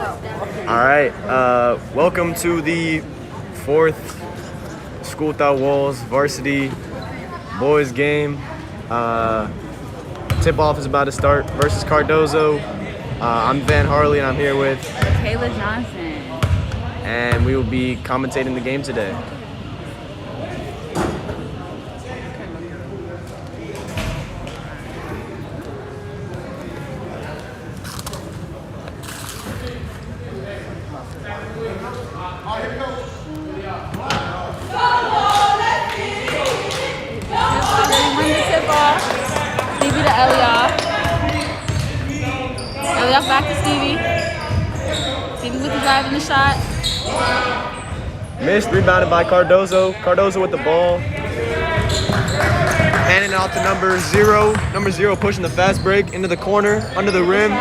All right, welcome to the fourth School Without Walls Varsity boys game. Tip-off is about to start versus Cardozo. I'm Van Harley, and I'm here with Kayla Johnson. And we will be commentating the game today. Stevie to Elioff. Elioff back to Stevie. Stevie with the drive and the shot. Missed, rebounded by Cardozo. Cardozo with the ball. Handing it off to number zero. Number zero pushing the fast break into the corner, under the rim.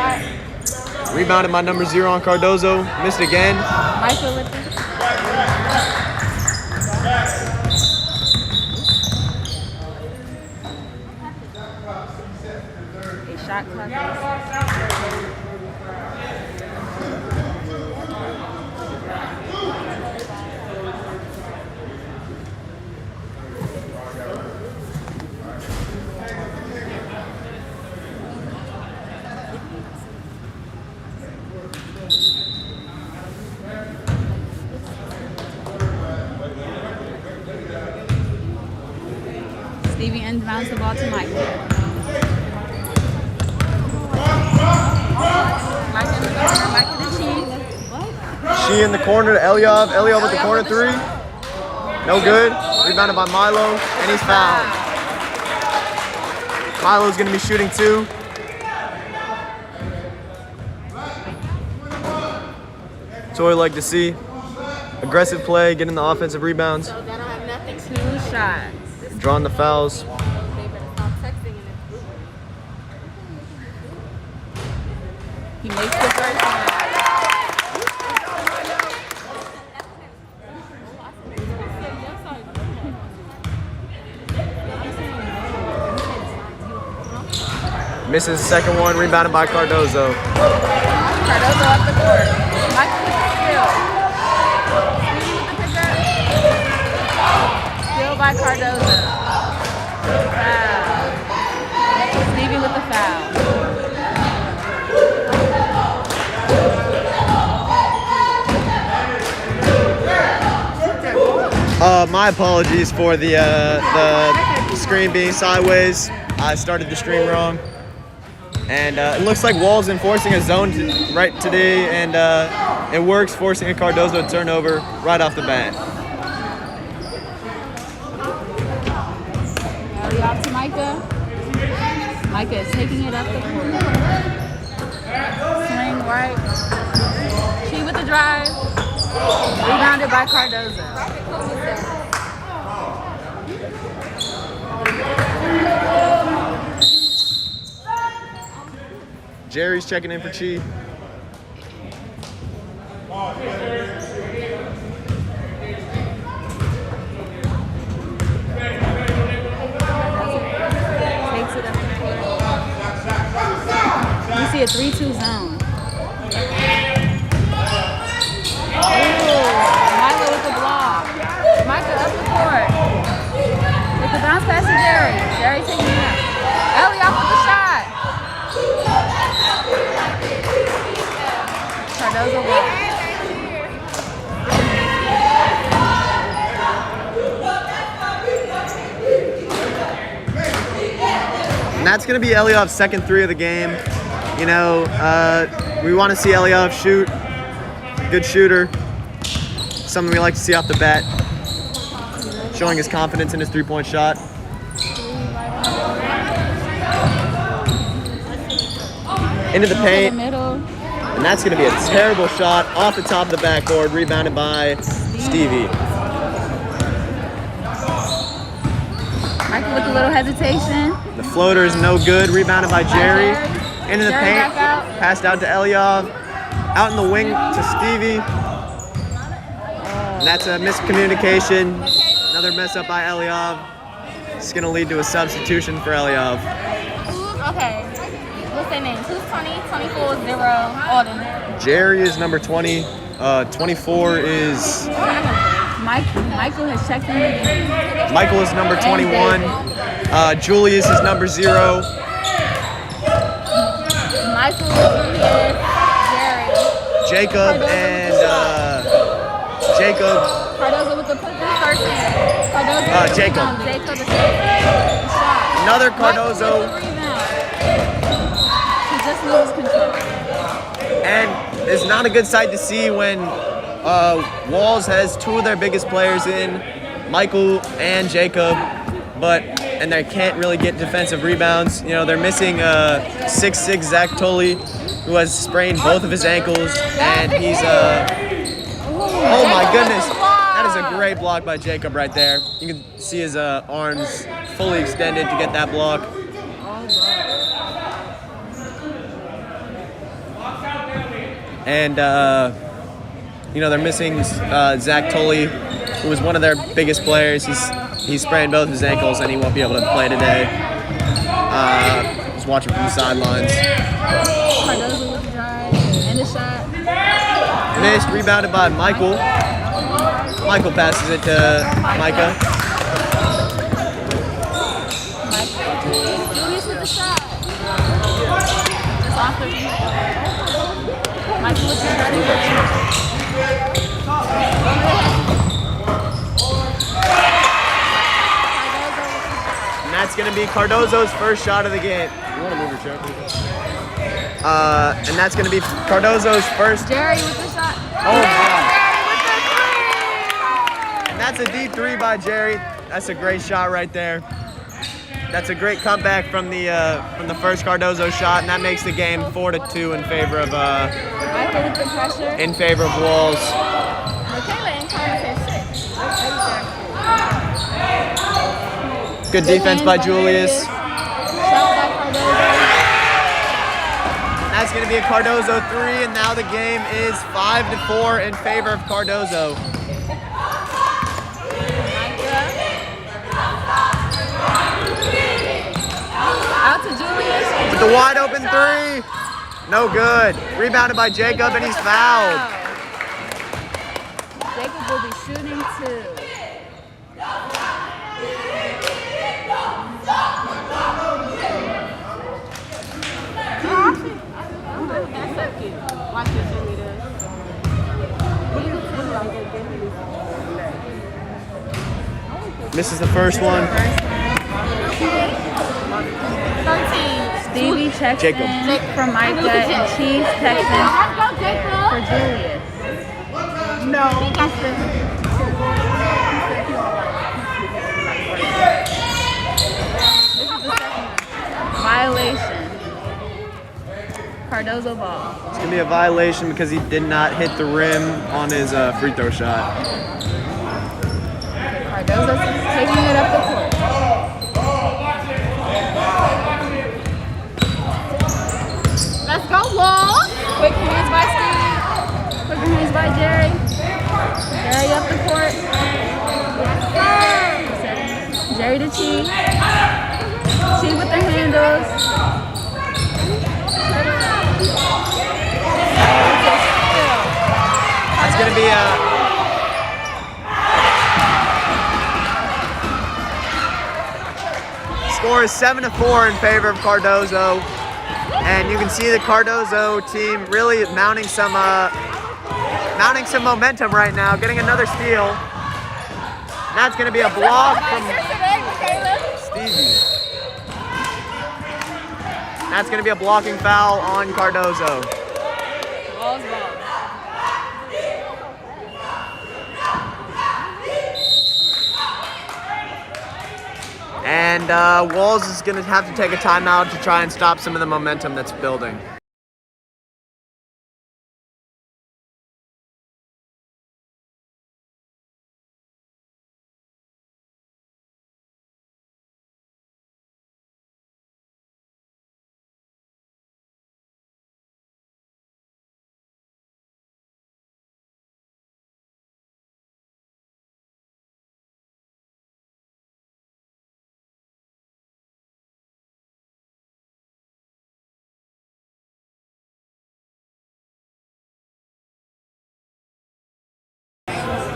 Rebounded by number zero on Cardozo. Missed again. Michael with it. Shot clock. Stevie inbounds the ball to Michael. She in the corner to Elioff. Elioff with the corner three. No good. Rebounded by Milo, and he's fouled. Milo's going to be shooting two. That's what we like to see. Aggressive play, getting the offensive rebounds. Two shots. Drawing the fouls. He makes the first one. Misses the second one, rebounded by Cardozo. Cardozo up the court. Michael with the steal. Steal by Cardozo. Foul. Stevie with the foul. My apologies for the screen being sideways. I started the stream wrong. And it looks like Wall's enforcing a zone right today, and it works, forcing a Cardozo turnover right off the bat. Off to Micah. Micah is taking it up the court. Swing right. She with the drive. Rebounded by Cardozo. Jerry's checking in for Chi. Takes it up the court. You see a 3-2 zone. Milo with the block. Micah up the court. With the bounce pass to Jerry. Jerry taking it up. Elioff with the shot. Cardozo block. And that's going to be Elioff's second three of the game. You know, we want to see Elioff shoot. Good shooter. Something we like to see off the bat. Showing his confidence in his three-point shot. Into the paint. And that's going to be a terrible shot off the top of the backboard, rebounded by Stevie. Michael with a little hesitation. The floater is no good, rebounded by Jerry. Into the paint, passed out to Elioff. Out in the wing to Stevie. And that's a miscommunication. Another mess up by Elioff. It's going to lead to a substitution for Elioff. Okay. We'll say say names. Who's 20? 24, 0, Alden. Jerry is number 20. 24 is Michael has checked in the game. Michael is number 21. Julius is number 0. Michael, Julius, Jerry. Jacob Cardozo and with the Jacob. Cardozo with the 13. Cardozo. Jacob. Jacob is the shot. Another Michael with Cardozo. the rebound. He just loses control. And it's not a good sight to see when Walls has 2 of their biggest players in, Michael and Jacob, and they can't really get defensive rebounds. You know, they're missing 6'6" Zach Tully, who has sprained both of his ankles, and he's oh my goodness, that is a great block by Jacob right there. You can see his arms fully extended to get that block. And you know, they're missing Zach Tully, who was one of their biggest players. He's sprained both his ankles and he won't be able to play today. Just watching from the sidelines. Cardozo with the drive and the shot. Missed, rebounded by Michael. Michael passes it to Micah. Julius with the shot. Just off the Michael with the shot again. And that's going to be Cardozo's first shot of the game. You want to move your chair, please? And that's going to be Cardozo's first. Jerry with the shot. Oh my! Jerry with the 3. And that's a deep 3 by Jerry. That's a great shot right there. That's a great comeback from the first Cardozo shot, and that makes the game 4-2 in favor of Michael with the pressure. in favor of Walls. Michaela in time says 6. Good defense by Julius. Shot by Cardozo. That's going to be a Cardozo 3, and now the game is 5-4 in favor of Cardozo. Out to Julius. With the wide open 3. No good. Rebounded by Jacob, and he's fouled. Jacob will be shooting 2. That's so cute. Watch this cheerleaders. Misses the first one. 13. Stevie checks Jacob. in for Micah and Cheese checks in for Julius. No. This is the second violation. Cardozo ball. It's going to be a violation because he did not hit the rim on his free throw shot. Cardozo's taking it up the court. Let's go, Walls! Quick hands by Steve. Quick hands by Jerry. Jerry up the court. Jerry to Chi. Chi with the handles. That's going to be score is 7-4 in favor of Cardozo. And you can see the Cardozo team really mounting some momentum right now, getting another steal. And that's going to be a block from Stevie. That's going to be a blocking foul on Cardozo. Walls ball. And Walls is going to have to take a timeout to try and stop some of the momentum that's building.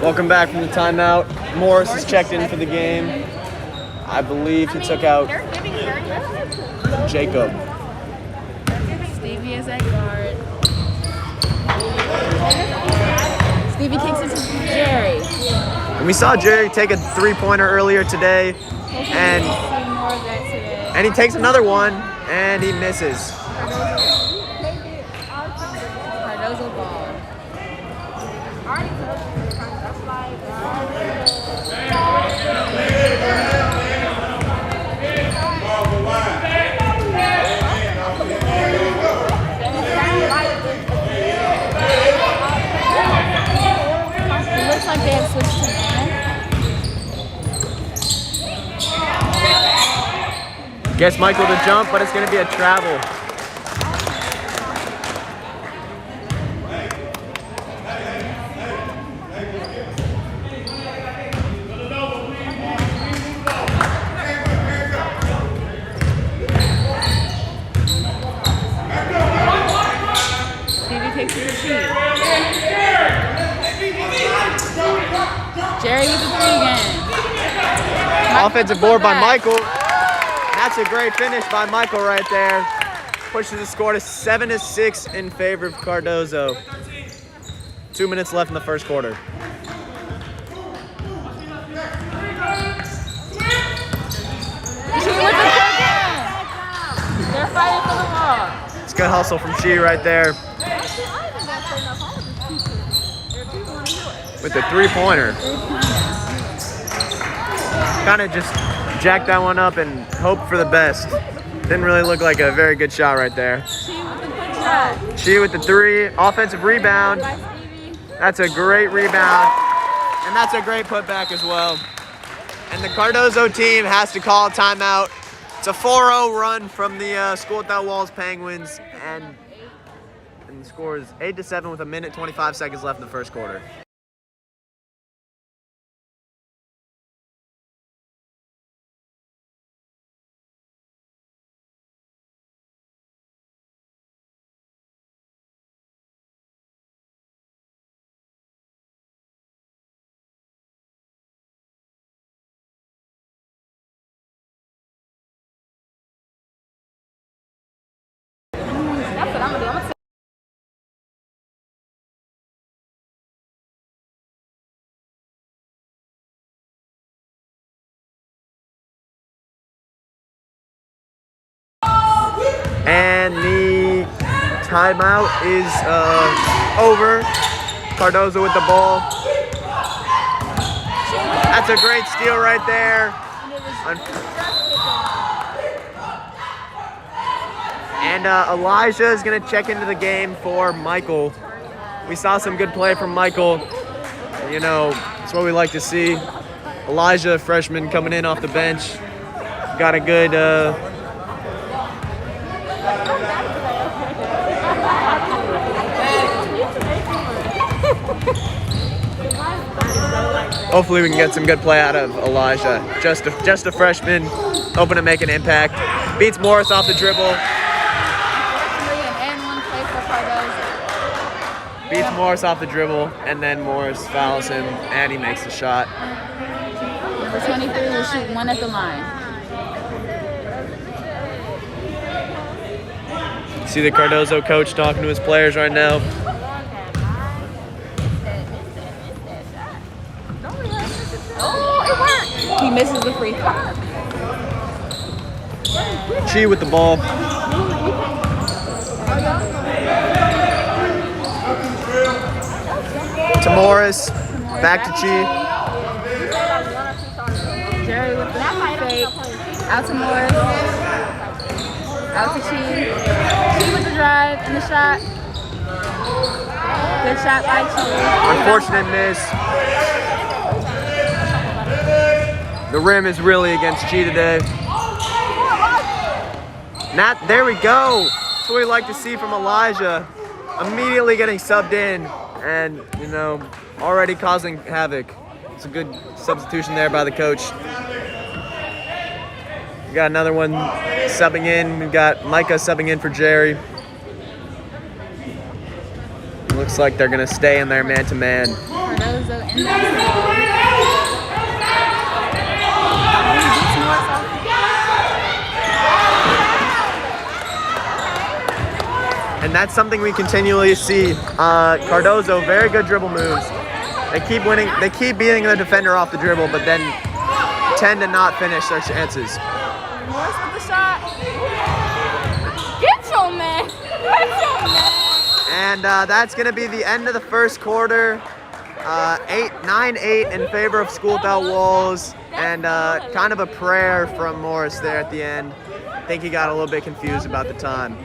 Welcome back from the timeout. Morris is checked in for the game. I believe he took out Jacob. Stevie is at guard. Stevie kicks it to Jerry. And we saw Jerry take a three-pointer earlier today, and he takes another one, and he misses. Cardozo ball. It looks like they have switched to man. Gets Michael to jump, but it's going to be a travel. Stevie takes it to Chi. Jerry with the three again. Offensive board by Michael. That's a great finish by Michael right there. Pushes the score to 7-6 in favor of Cardozo. 2 minutes left in the first quarter. Chi with the second. They're fighting for the ball. It's good hustle from Chi right there with the three-pointer. Kind of just jacked that one up and hoped for the best. Didn't really look like a very good shot right there. Chi with the three, offensive rebound. That's a great rebound, and that's a great putback as well. And the Cardozo team has to call a timeout. It's a 4-0 run from the School Without Walls Penguins, and the score is 8-7 with 1:25 seconds left in the first quarter. That's what I'm gonna do. I'm gonna And the timeout is over. Cardozo with the ball. That's a great steal right there. And Elijah is going to check into the game for Michael. We saw some good play from Michael. You know, that's what we like to see. Elijah, freshman, coming in off the bench. Got a good... Hopefully we can get some good play out of Elijah. Just a freshman, hoping to make an impact. Beats Morris off the dribble. Beats Morris off the dribble, and then Morris fouls him, and he makes the shot. Number 23 will shoot one at the line. See the Cardozo coach talking to his players right now. Oh, it worked. He misses the free throw. Chi with the ball. To Morris. Back to Chi. Jerry with the fake. Out to Morris. Out to Chi. Chi with the drive and the shot. Good shot by Chi. Unfortunate miss. The rim is really against Chi today. There we go. That's what we like to see from Elijah. Immediately getting subbed in and, you know, already causing havoc. It's a good substitution there by the coach. We got another one subbing in. We've got Micah subbing in for Jerry. Looks like they're going to stay in there man-to-man. Cardozo in that And that's something we continually see. Cardozo, very good dribble moves. They keep winning. They keep beating the defender off the dribble, but then tend to not finish their chances. Morris with the shot. Get your man. Get your man. And that's going to be the end of the first quarter. 9-8 in favor of School Without Walls. And kind of a prayer from Morris there at the end. I think he got a little bit confused about the time.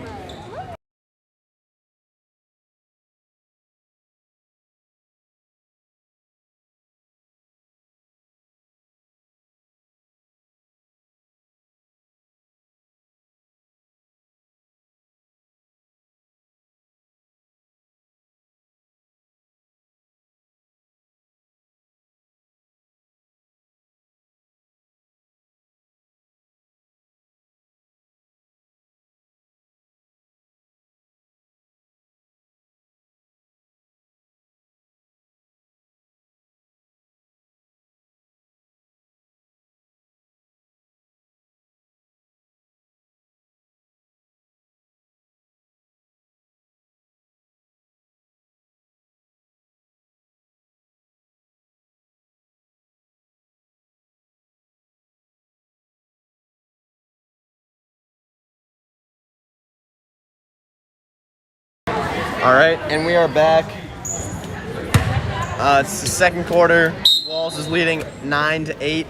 All right, and we are back. It's the second quarter. Walls is leading 9-8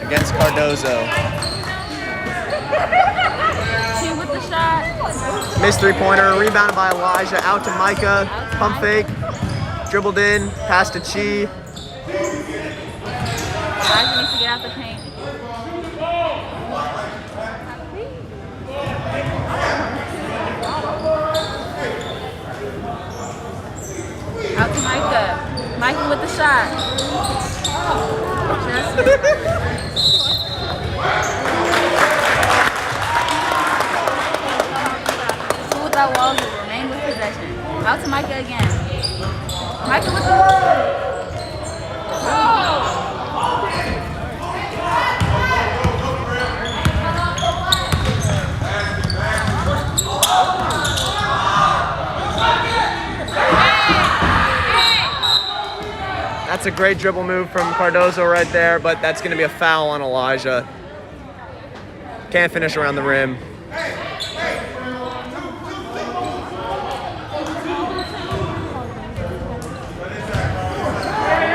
against Cardozo. She with the shot. Missed three-pointer, rebounded by Elijah, out to Micah, pump fake, dribbled in, pass to Chi. Elijah needs to get out the paint. Out to Micah. Micah with the shot. School Without Walls will remain with possession. Out to Micah again. Micah with the... That's a great dribble move from Cardozo right there, but that's going to be a foul on Elijah. Can't finish around the rim.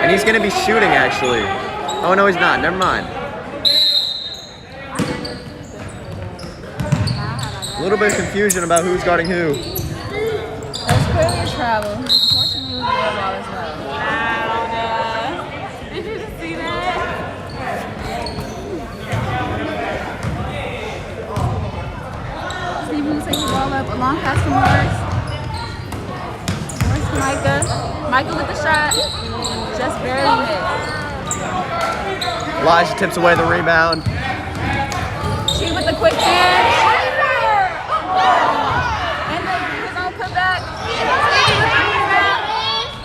And he's going to be shooting, actually. Oh, no, he's not. Never mind. A little bit of confusion about who's guarding who. That's clearly a travel. Unfortunately, it was a ball as well. Did you just see that? Steven takes the ball up. A long pass to Morris. Morris to Micah. Micah with the shot. Just barely missed. Elijah tips away the rebound. She with the quick hand. And then we're going to put back. Stevie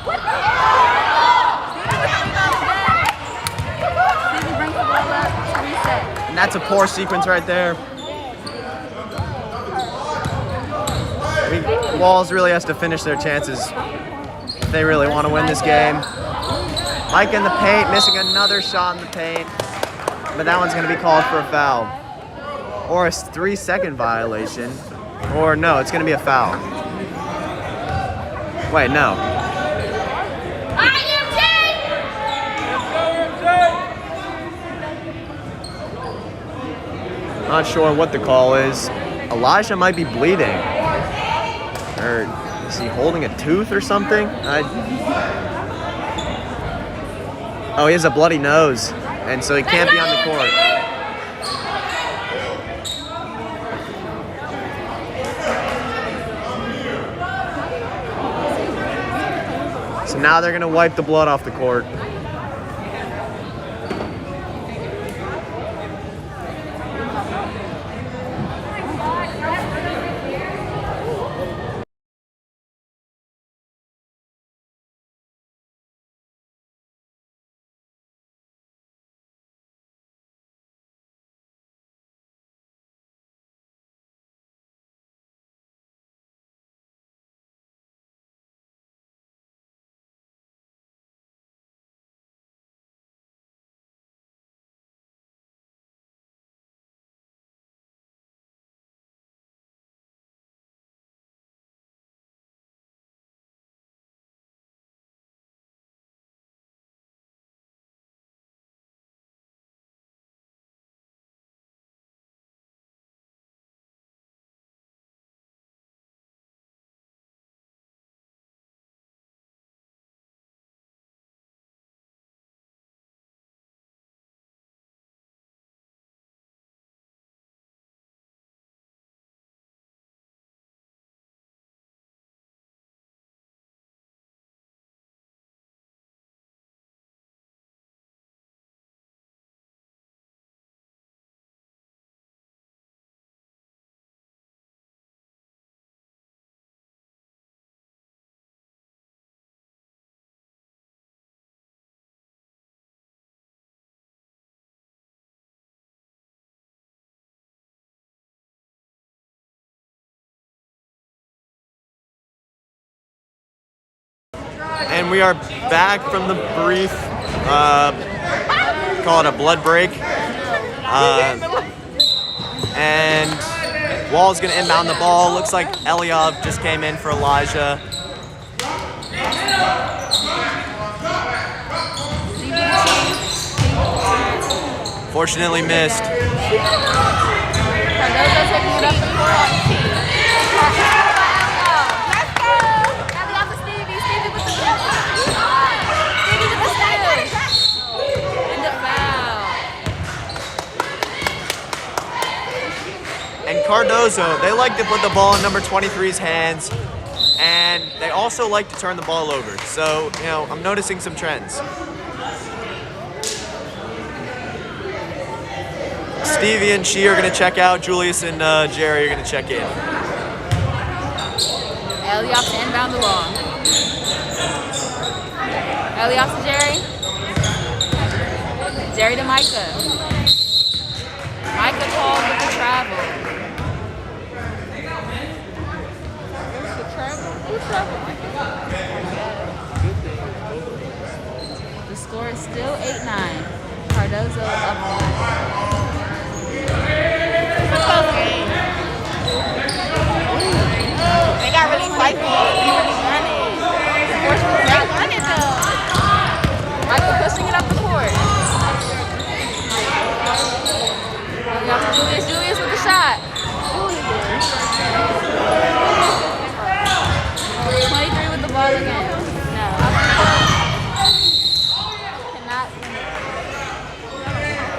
with the rebound. Stevie brings the ball up to reset. And that's a poor sequence right there. Walls really has to finish their chances if they really want to win this game. Mike in the paint, missing another shot in the paint. But that one's going to be called for a foul. Or a 3-second violation. Or no, it's going to be a foul. Wait, no. Not sure what the call is. Elijah might be bleeding. Or is he holding a tooth or something? Oh, he has a bloody nose, and so he can't be on the court. So now they're going to wipe the blood off the court. And we are back from the brief, call it a blood break. And Wall's going to inbound the ball. Looks like Eliav just came in for Elijah. Fortunately missed. Cardozo taking it up the court. Let's go! Eliav to Stevie. Stevie with the steal. Stevie with the steal. And the foul. And Cardozo, they like to put the ball in number 23's hands, and they also like to turn the ball over. So, you know, I'm noticing some trends. Stevie and She are going to check out. Julius and Jerry are going to check in. Eliav to inbound the ball. Eliav to Jerry. Jerry to Micah. Micah called with the travel. The score is still 8-9. Cardozo up 1. They got really spicy. They really won it. They won it though. Michael pushing it up the court. Julius with the shot. 23 with the ball again. No. Cannot win it.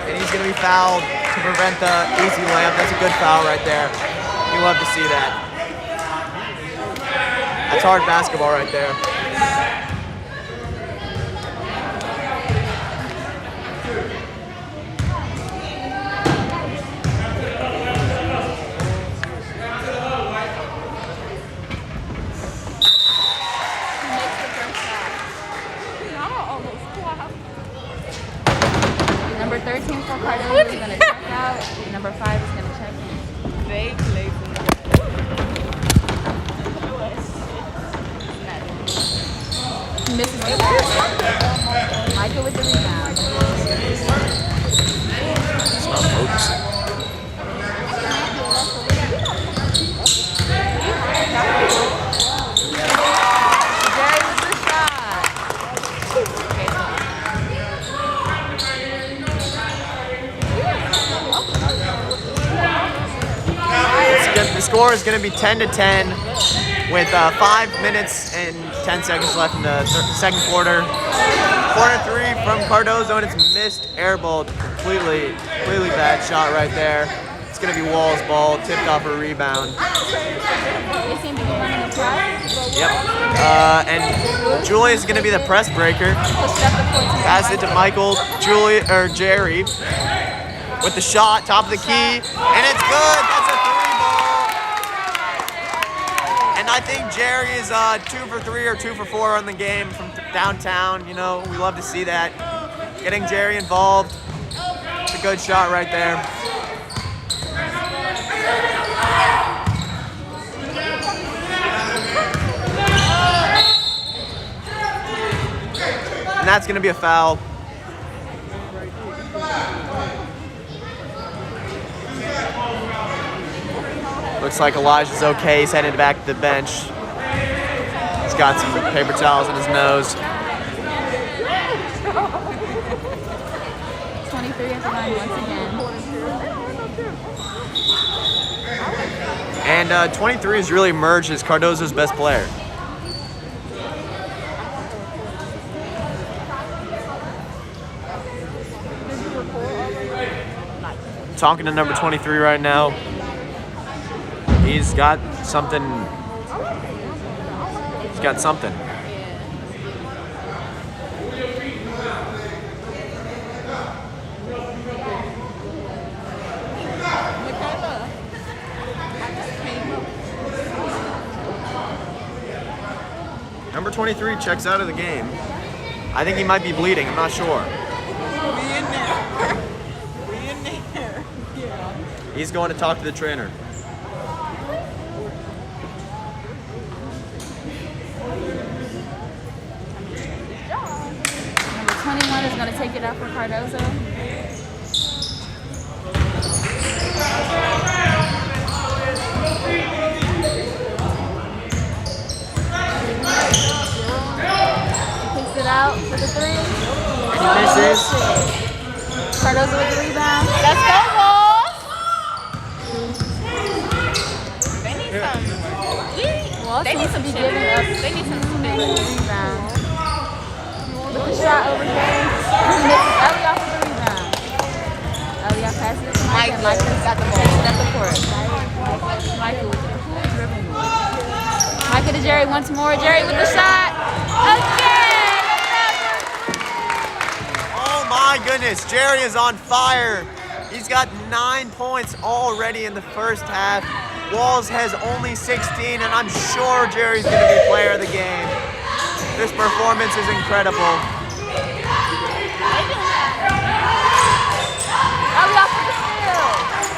And he's going to be fouled to prevent the easy layup. That's a good foul right there. You love to see that. That's hard basketball right there. Number 13 for Cardozo is going to check out. Number 5 is going to check in. They play. Misses the ball. Michael with the rebound. Smell folks. Jerry with the shot. Okay, The score is going to be 10-10 with 5 minutes and 10 seconds left in the second quarter. Corner 3 from Cardozo, and it's missed, airballed completely bad shot right there. It's going to be Wall's ball, tipped off a rebound. they seem to be running a press. Yep. And Julius is going to be the press breaker. Pushed up the court to Pass it to Michael, Jerry with the shot, top of the key, and it's good. That's a 3-ball. And I think Jerry is 2 for 3 or 2 for 4 on the game from downtown. You know, we love to see that. Getting Jerry involved. It's a good shot right there. And that's going to be a foul. Looks like Elijah's okay. He's headed back to the bench. He's got some paper towels in his nose. 23 at the line once again. And 23 has really emerged as Cardozo's best player. Talking to number 23 right now. He's got something. He's got something. Number 23 checks out of the game. I think he might be bleeding. I'm not sure. He's going to talk to the trainer. gonna take it up for Cardozo. Picks it out for the three. And he misses. Cardozo with the rebound. Let's go, Wolves. They need some. Well, They need some giving chippers. up They need some big chippers. rebound. With the shot over here. He misses. Elliott with the rebound. Elliott passes it to Mike. And Mike got the ball. Takes it up the court. Michael with the cool dribble move. Micah to Jerry once more. Jerry with the shot. Again! Oh my goodness, Jerry is on fire. He's got 9 points already in the first half. Walls has only 16, and I'm sure Jerry's going to be player of the game. This performance is incredible.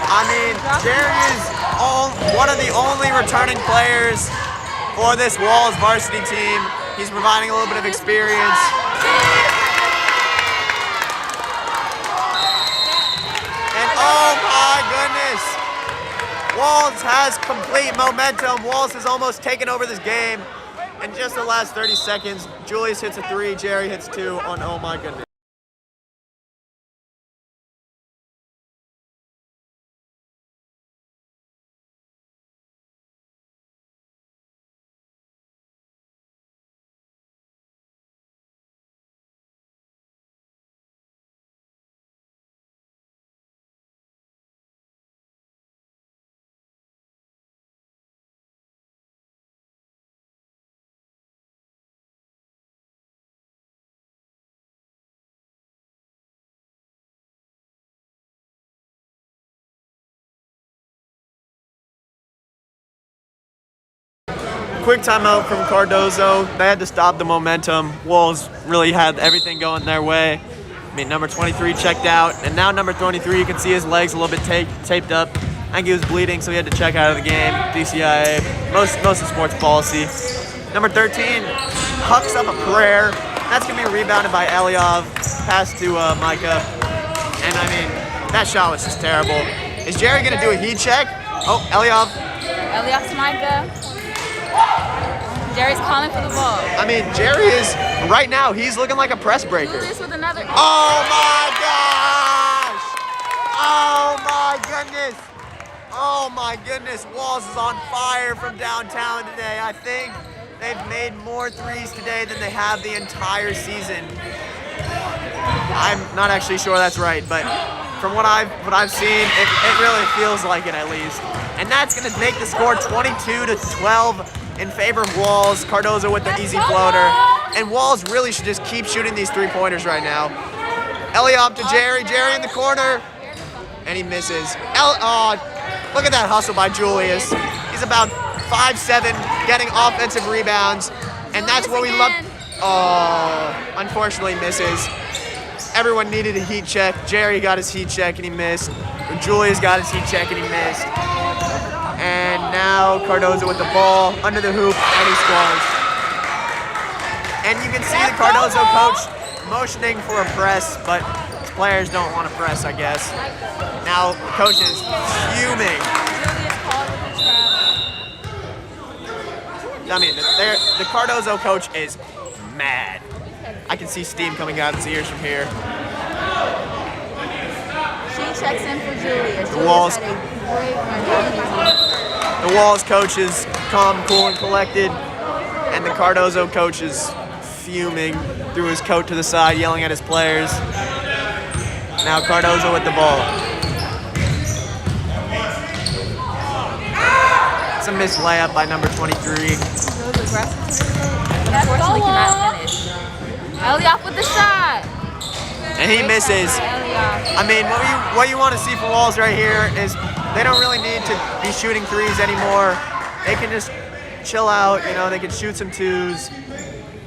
I mean, Jerry is one of the only returning players for this Walls varsity team. He's providing a little bit of experience. And oh my goodness, Walls has complete momentum. Walls has almost taken over this game. In just the last 30 seconds, Julius hits a 3, Jerry hits 2 on oh my goodness. Quick timeout from Cardozo. They had to stop the momentum. Walls really had everything going their way. I mean, number 23 checked out, and now number 23, you can see his legs a little bit taped up. I think he was bleeding, so he had to check out of the game. DCIA, most of sports policy. Number 13 hucks up a prayer. That's gonna be rebounded by Eliav. Pass to Micah, and I mean, that shot was just terrible. Is Jerry gonna do a heat check? Oh, Eliav. Eliav to Micah. Jerry's calling for the ball. I mean, Jerry is, right now, he's looking like a press breaker. Julius with another. Oh my gosh! Oh my goodness! Oh my goodness, Walls is on fire from downtown today. I think they've made more threes today than they have the entire season. I'm not actually sure that's right, but from what I've seen, it really feels like it at least. And that's gonna make the score 22-12 in favor of Walls. Cardozo with the easy floater. And Walls really should just keep shooting these 3-pointers right now. Eliop to Jerry. Jerry in the corner. And he misses. Look at that hustle by Julius. He's about 5'7", getting offensive rebounds. And that's what we love. Oh, unfortunately misses. Everyone needed a heat check. Jerry got his heat check and he missed. Julius got his heat check and he missed. And now Cardozo with the ball under the hoop, and he scores. And you can see the Cardozo coach motioning for a press, but players don't want to press, I guess. Now coach is fuming. I mean, the Cardozo coach is mad. I can see steam coming out of his ears from here. She checks in for Julius. The Walls coach is calm, cool, and collected, and the Cardozo coach is fuming, threw his coat to the side, yelling at his players. Now Cardozo with the ball. It's a missed layup by number 23. Unfortunately, cannot finish. Eliop with the shot. And he misses. I mean, what you want to see from Walls right here is they don't really need to be shooting threes anymore. They can just chill out, they can shoot some twos,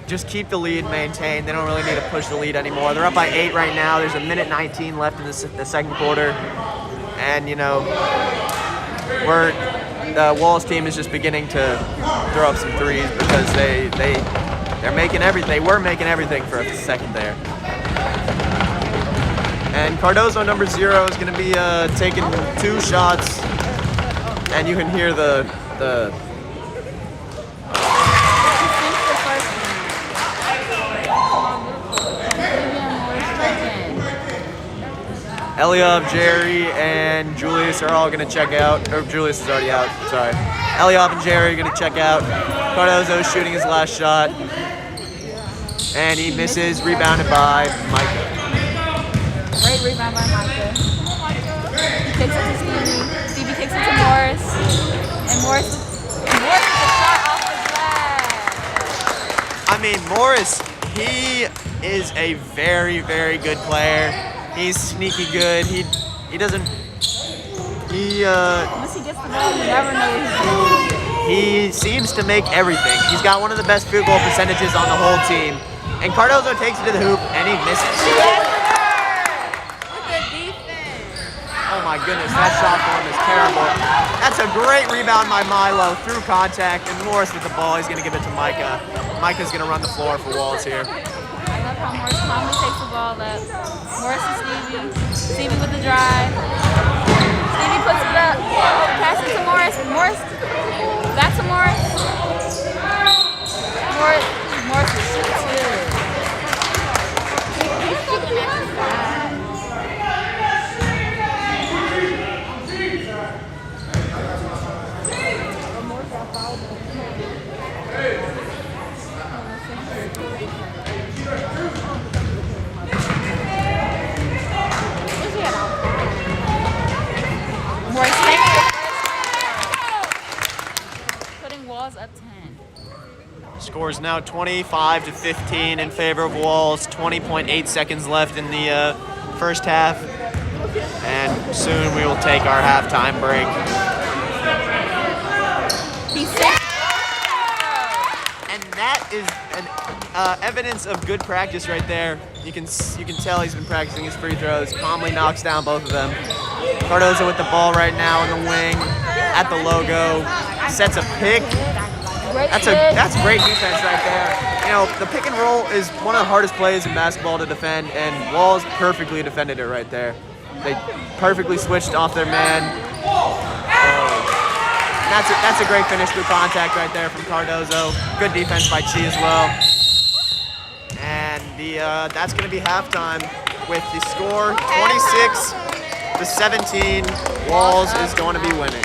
just keep the lead maintained. They don't really need to push the lead anymore. They're up by 8 right now. There's 1:19 left in the second quarter. And, the Walls team is just beginning to throw up some threes because they were making everything for a second there. And Cardozo, number 0, is going to be taking 2 shots. And you can hear the Eliab, Jerry, and Julius are all going to check out. Or Julius is already out, sorry. Eliab and Jerry are going to check out. Cardozo is shooting his last shot. And he misses, rebounded by Micah. Great rebound by Micah. He kicks it to Stevie. Stevie kicks it to Morris. And Morris with a shot off the glass. I mean, Morris, he is a very, very good player. He's sneaky good. He doesn't. Once he gets the ball, you never know what he's doing. He seems to make everything. He's got one of the best field goal percentages on the whole team. And Cardozo takes it to the hoop and he misses. With the defense. Oh my goodness, that shot for him is terrible. That's a great rebound by Milo through contact, and Morris with the ball. He's going to give it to Micah. Micah's going to run the floor for Walls here. I love how Morris calmly takes the ball up. Morris to Stevie. Stevie with the drive. Stevie puts it up. Pass it to Morris. Morris. Back to Morris. Morris is shooting too. He's shooting at the side. Morris takes it. Putting Walls up 10. Score is now 25-15 in favor of Walls. 20.8 seconds left in the first half. And soon we will take our halftime break. He's sick. And that is an evidence of good practice right there. You can tell he's been practicing his free throws. Calmly knocks down both of them. Cardozo with the ball right now in the wing at the logo. Sets a pick. That's great defense right there. You know, the pick and roll is one of the hardest plays in basketball to defend, and Walls perfectly defended it right there. They perfectly switched off their man. That's a great finish through contact right there from Cardozo. Good defense by Chi as well. And that's going to be halftime with the score 26-17. Walls is going to be winning.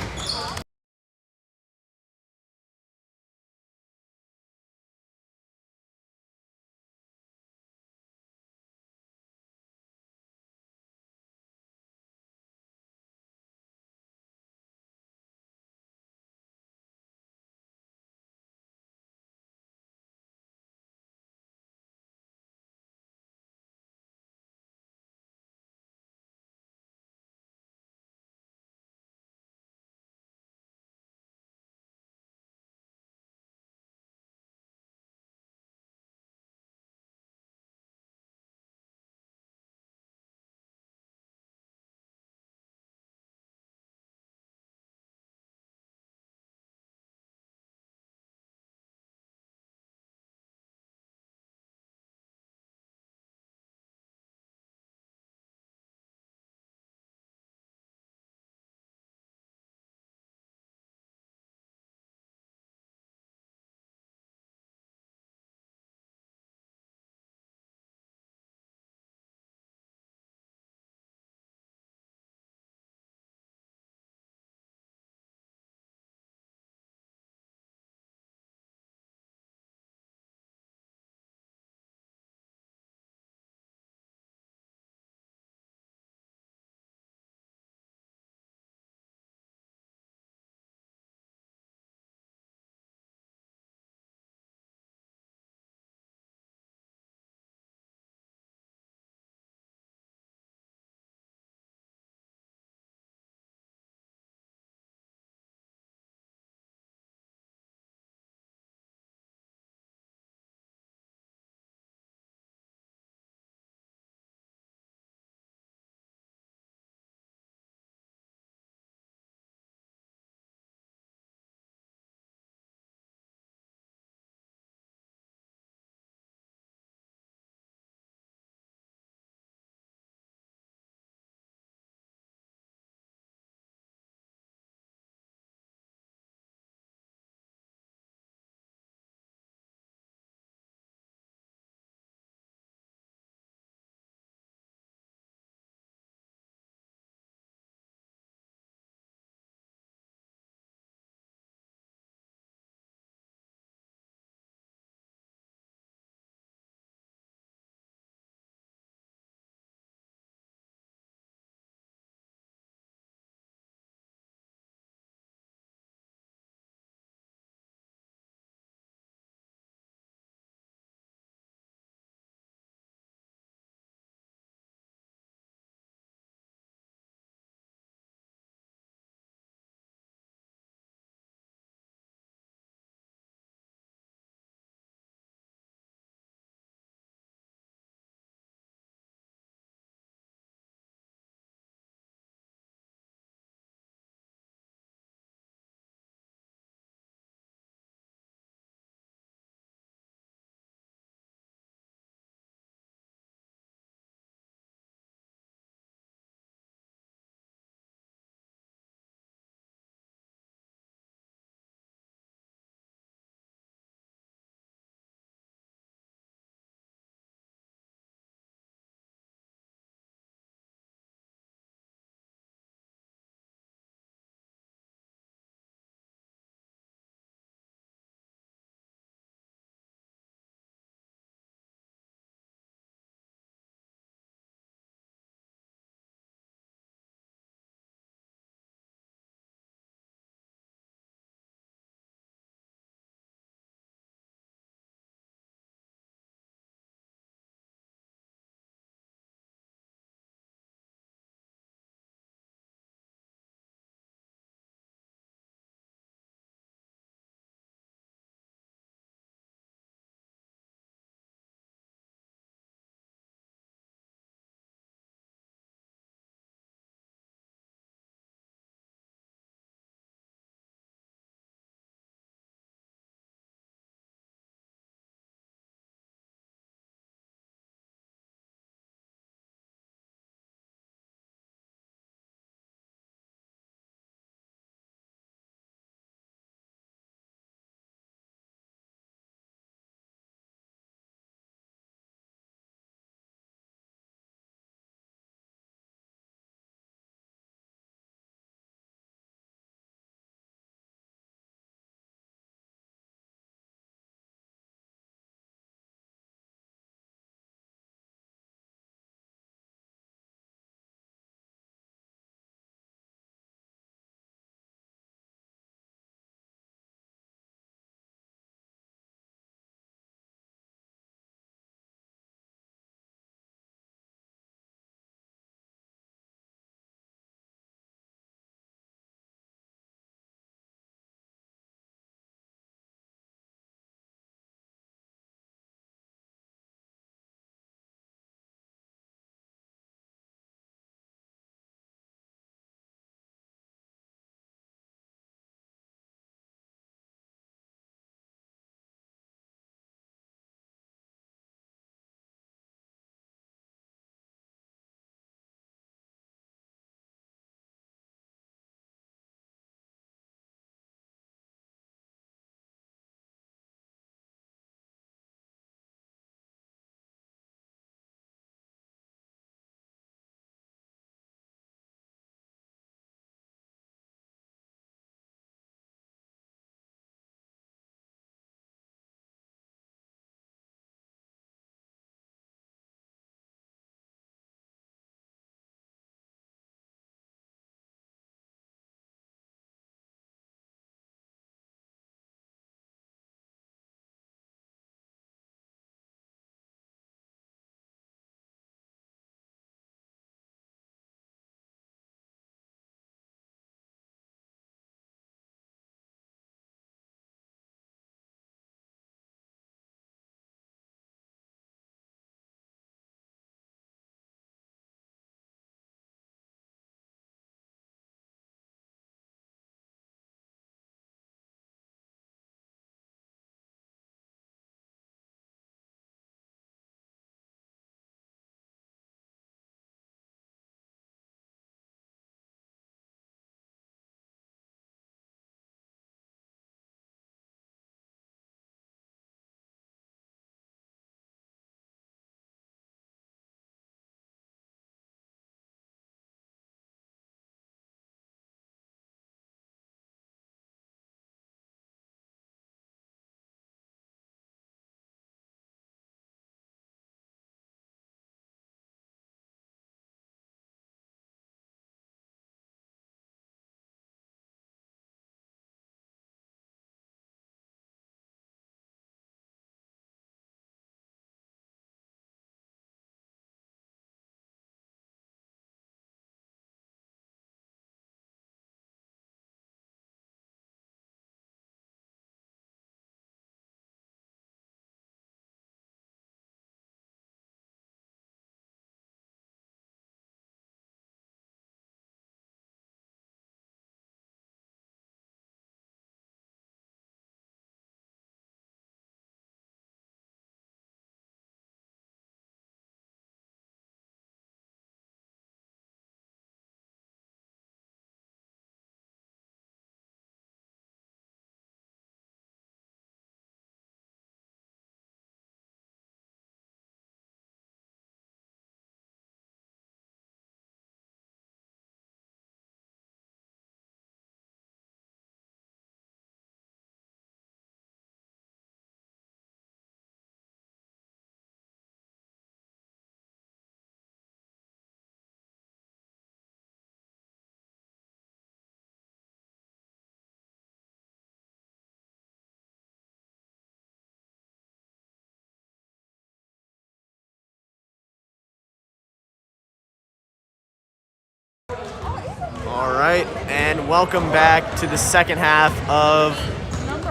right, and welcome back to the second half of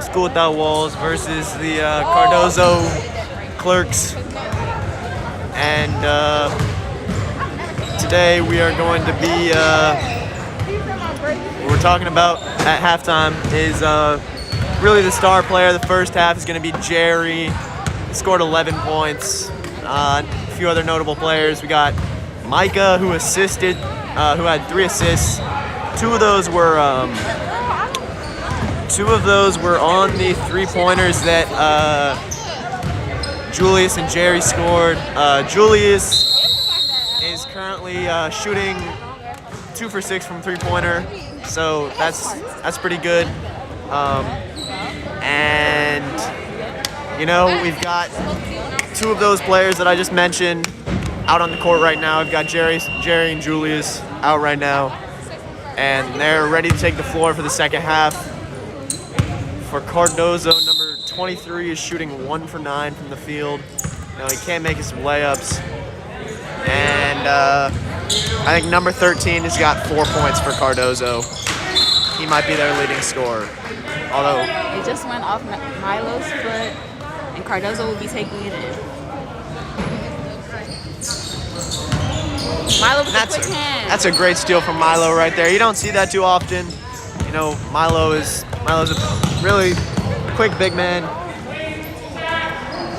School Without Walls versus the Cardozo Clerks. And today we are going to be, what we're talking about at halftime is really the star player. The first half is going to be Jerry. He scored 11 points. A few other notable players. We got Micah, who assisted, who had 3 assists. Two of those were on the 3-pointers that Julius and Jerry scored. Julius is currently shooting 2 for 6 from 3-pointer, so that's pretty good. And you know, we've got 2 of those players that I just mentioned out on the court right now. We've got Jerry and Julius out right now, and they're ready to take the floor for the second half. For Cardozo, number 23 is shooting 1 for 9 from the field. Now he can't make his layups. And I think number 13 has got 4 points for Cardozo. He might be their leading scorer. Although it just went off Milo's foot, and Cardozo will be taking it in. Milo with a quick hand. That's a great steal from Milo right there. You don't see that too often. You know, Milo's a really quick big man.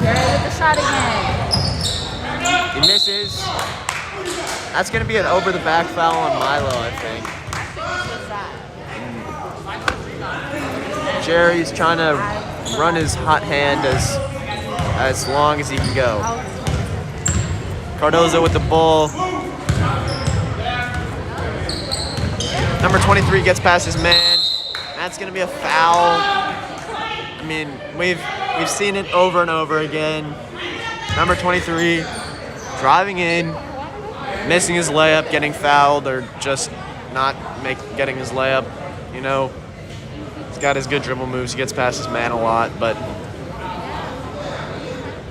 Jerry with the shot again. He misses. That's going to be an over-the-back foul on Milo, I think. Jerry's trying to run his hot hand as long as he can go. Cardozo with the ball. Number 23 gets past his man. That's going to be a foul. I mean, we've seen it over and over again. Number 23 driving in, missing his layup, getting fouled, or just not getting his layup. You know, he's got his good dribble moves. He gets past his man a lot, but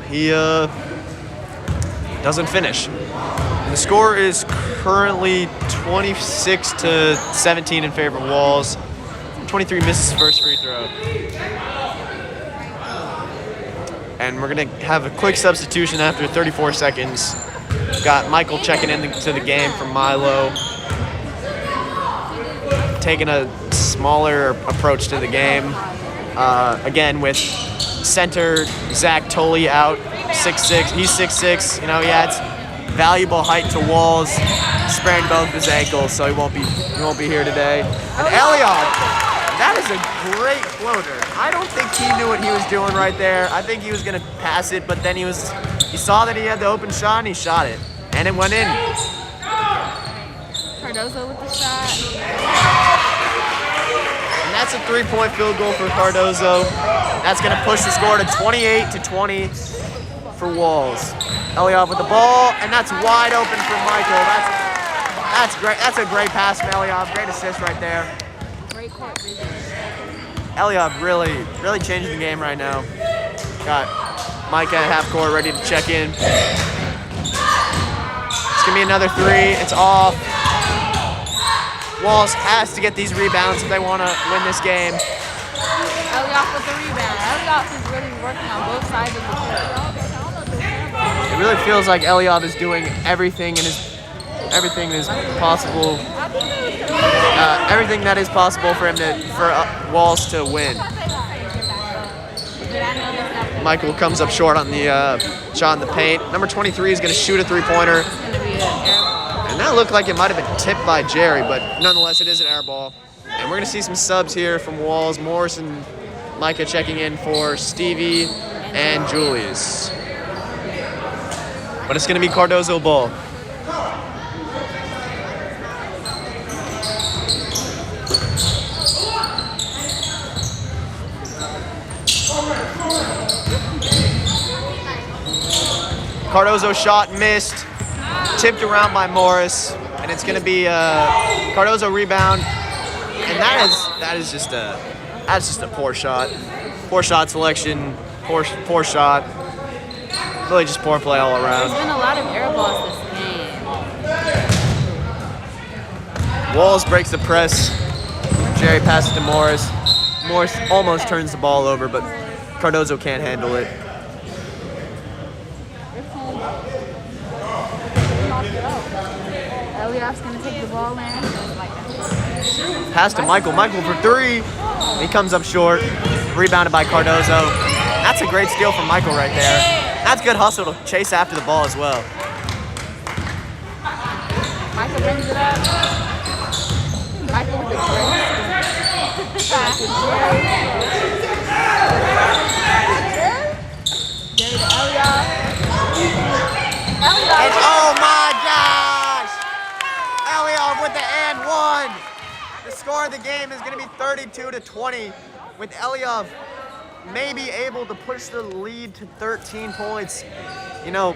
he doesn't finish. And the score is currently 26-17 in favor of Walls. 23 misses his first free throw. And we're going to have a quick substitution after 34 seconds. We've got Michael checking into the game from Milo. Taking a smaller approach to the game. Again, with center Zach Tolley out, 6'6". He's 6'6". You know, he adds valuable height to Walls. Sprained both of his ankles, so he won't be here today. And Eliot, that is a great floater. I don't think he knew what he was doing right there. I think he was gonna pass it, but then he saw that he had the open shot and he shot it, and it went in. Cardozo with the shot. And that's a 3-point field goal for Cardozo. That's gonna push the score to 28-20 for Walls. Eliot with the ball, and that's wide open for Michael. That's great. That's a great pass from Eliot. Great assist right there. Great court vision. Eliot really changing the game right now. Got Micah at half court ready to check in. It's gonna be another 3. It's off. Walls has to get these rebounds if they want to win this game. Eliot with the rebound. Eliot is really working on both sides of the court. It really feels like Eliot is doing everything possible. Everything that is possible for him for Walls to win. Michael comes up short on the shot in the paint. Number 23 is going to shoot a 3-pointer. And that looked like it might have been tipped by Jerry, but nonetheless, it is an air ball. And we're going to see some subs here from Walls. Morris and Micah checking in for Stevie and Julius. But it's going to be Cardozo ball. Cardozo shot missed, tipped around by Morris, and it's going to be Cardozo rebound, and that is just a poor shot selection, poor shot. Really just poor play all around. There's been a lot of air balls this game. Walls breaks the press. Jerry passes to Morris. Morris almost turns the ball over, but Cardozo can't handle it. Eliop's gonna take the ball in. Pass to Michael. Michael for three. He comes up short. Rebounded by Cardozo. That's a great steal from Michael right there. That's good hustle to chase after the ball as well. Michael brings it up. Michael with the great Jerry to Eliop. And oh my gosh! Eliop with the and one. The score of the game is going to be 32-20, with Eliop maybe able to push the lead to 13 points. You know,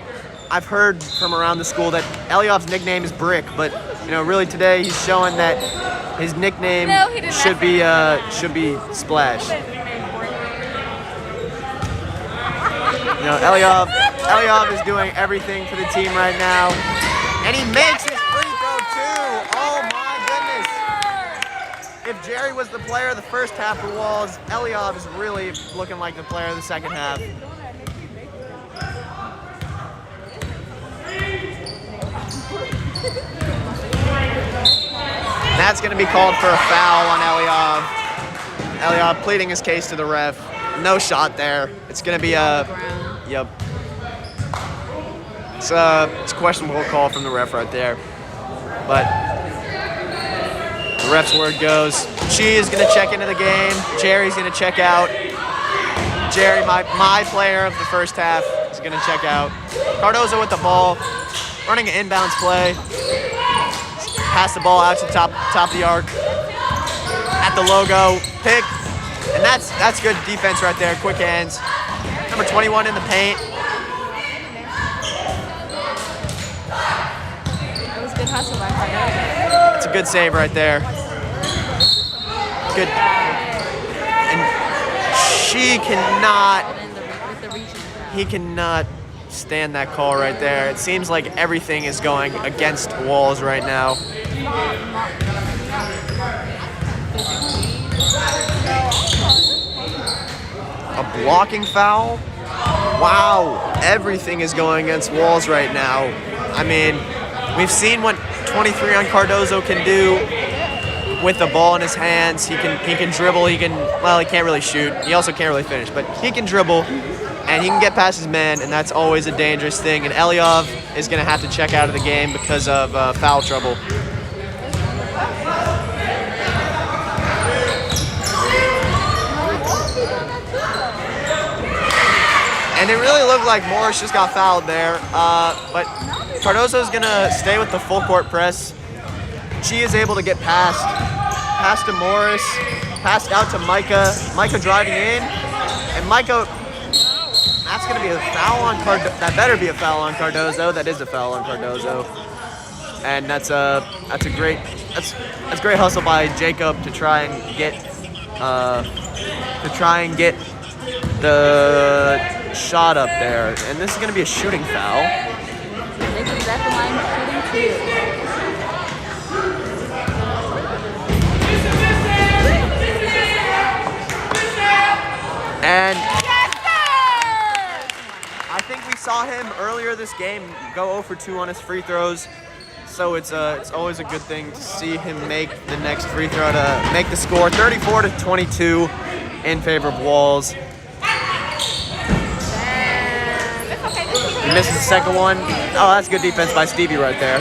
I've heard from around the school that Eliop's nickname is Brick, but you know, really today he's showing that his nickname should be Splash. You know, Eliop is doing everything for the team right now, and he makes his free throw too. Oh my goodness! If Jerry was the player of the first half for Walls, Eliop is really looking like the player of the second half. That's going to be called for a foul on Eliop. Eliop pleading his case to the ref. No shot there. It's going to be a... Yep. It's a questionable call from the ref right there. But the ref's word goes, she is going to check into the game. Jerry's going to check out. Jerry, my player of the first half, is going to check out. Cardozo with the ball, running an inbounds play. Pass the ball out to top of the arc. At the logo, pick. And that's good defense right there. Quick hands. Number 21 in the paint. That was good hustle by Cardozo. It's a good save right there. Good. And she cannot. He cannot stand that call right there. It seems like everything is going against Walls right now. A blocking foul? Wow, everything is going against Walls right now. I mean, we've seen what 23 on Cardozo can do with the ball in his hands. He can dribble, he can't really shoot. He also can't really finish, but he can dribble and he can get past his man, and that's always a dangerous thing. And Eliop is going to have to check out of the game because of foul trouble. And it really looked like Morris just got fouled there, but Cardozo's gonna stay with the full court press. She is able to get past to Morris, passed out to Micah. Micah driving in, and Micah, that's gonna be a foul on Cardozo. That better be a foul on Cardozo. That is a foul on Cardozo, and that's great hustle by Jacob to try and get the shot up there, and this is going to be a shooting foul. Jacob's at the line shooting too. And I think we saw him earlier this game go 0 for 2 on his free throws, so it's always a good thing to see him make the next free throw to make the score 34-22 in favor of Walls. He misses the second one. Oh, that's good defense by Stevie right there.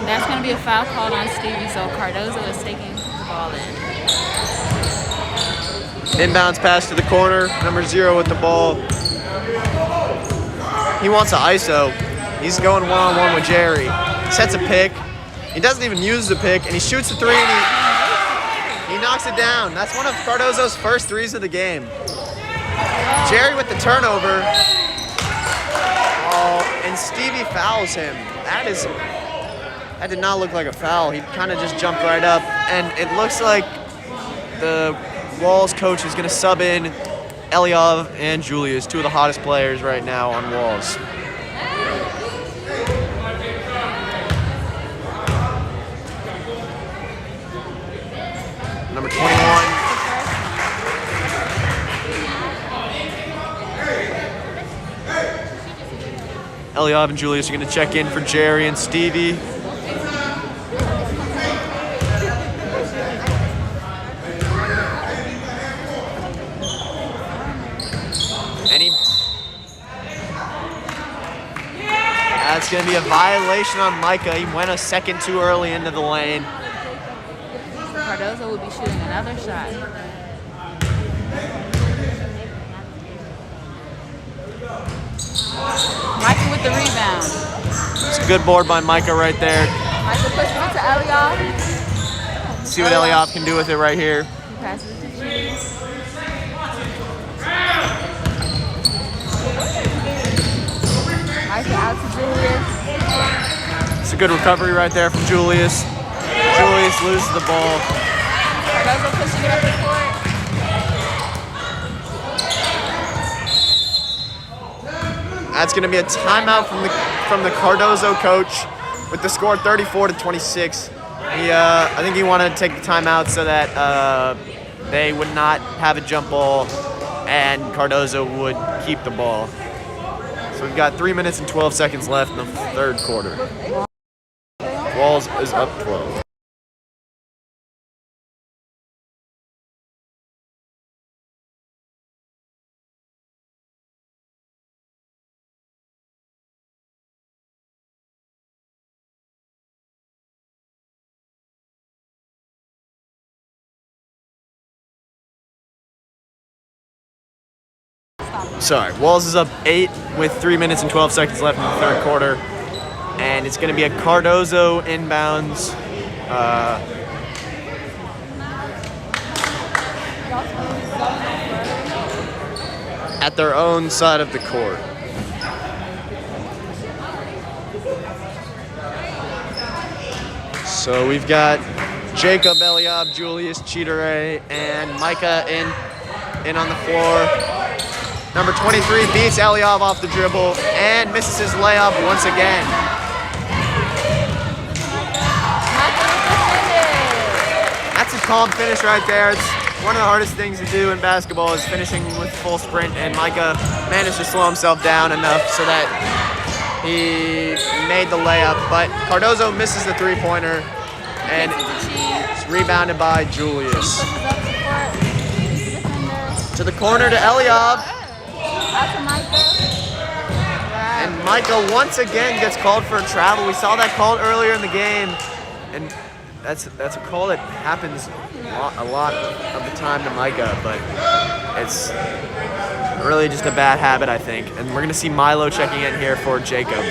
That's going to be a foul called on Stevie, so Cardozo is taking the ball in. Inbounds pass to the corner, number 0 with the ball. He wants an ISO. He's going one-on-one with Jerry. Sets a pick. He doesn't even use the pick, and he shoots a 3, and he knocks it down. That's one of Cardozo's first threes of the game. Jerry with the turnover. Oh, and Stevie fouls him. That did not look like a foul. He kind of just jumped right up, and it looks like the Walls coach is going to sub in Eliav and Julius, two of the hottest players right now on Walls. Number 21. Eliav and Julius are going to check in for Jerry and Stevie. That's going to be a violation on Micah. He went a second too early into the lane. Cardozo will be shooting another shot. Micah with the rebound. It's a good board by Micah right there. Micah pushes it to Eliav. See what Eliav can do with it right here. He passes it to Julius. Micah out to Julius. It's a good recovery right there from Julius. Julius loses the ball. Cardozo pushing it up the court. That's going to be a timeout from the Cardozo coach with the score 34-26. I think he wanted to take the timeout so that they would not have a jump ball and Cardozo would keep the ball. So we've got 3 minutes and 12 seconds left in the third quarter. Walls is up 12. Sorry, Walls is up 8 with 3 minutes and 12 seconds left in the third quarter. And it's going to be a Cardozo inbounds. At their own side of the court. So we've got Jacob, Eliab, Julius, Cheateray, and Micah in on the floor. Number 23 beats Eliab off the dribble and misses his layup once again. That's a calm finish right there. It's one of the hardest things to do in basketball is finishing with full sprint, and Micah managed to slow himself down enough so that he made the layup. But Cardozo misses the three-pointer, and it's rebounded by Julius. To the corner to Eliab. And Micah once again gets called for a travel. We saw that called earlier in the game, and that's a call that happens a lot of the time to Micah, but it's really just a bad habit, I think. And we're gonna see Milo checking in here for Jacob.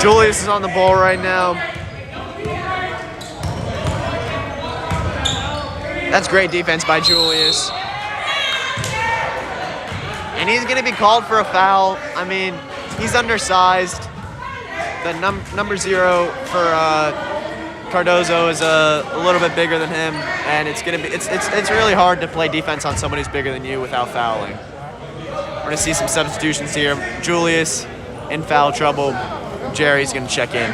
Julius is on the ball right now. That's great defense by Julius. And he's going to be called for a foul. I mean, he's undersized. The number 0 for Cardozo is a little bit bigger than him, and it's really hard to play defense on somebody who's bigger than you without fouling. We're going to see some substitutions here. Julius in foul trouble. Jerry's going to check in.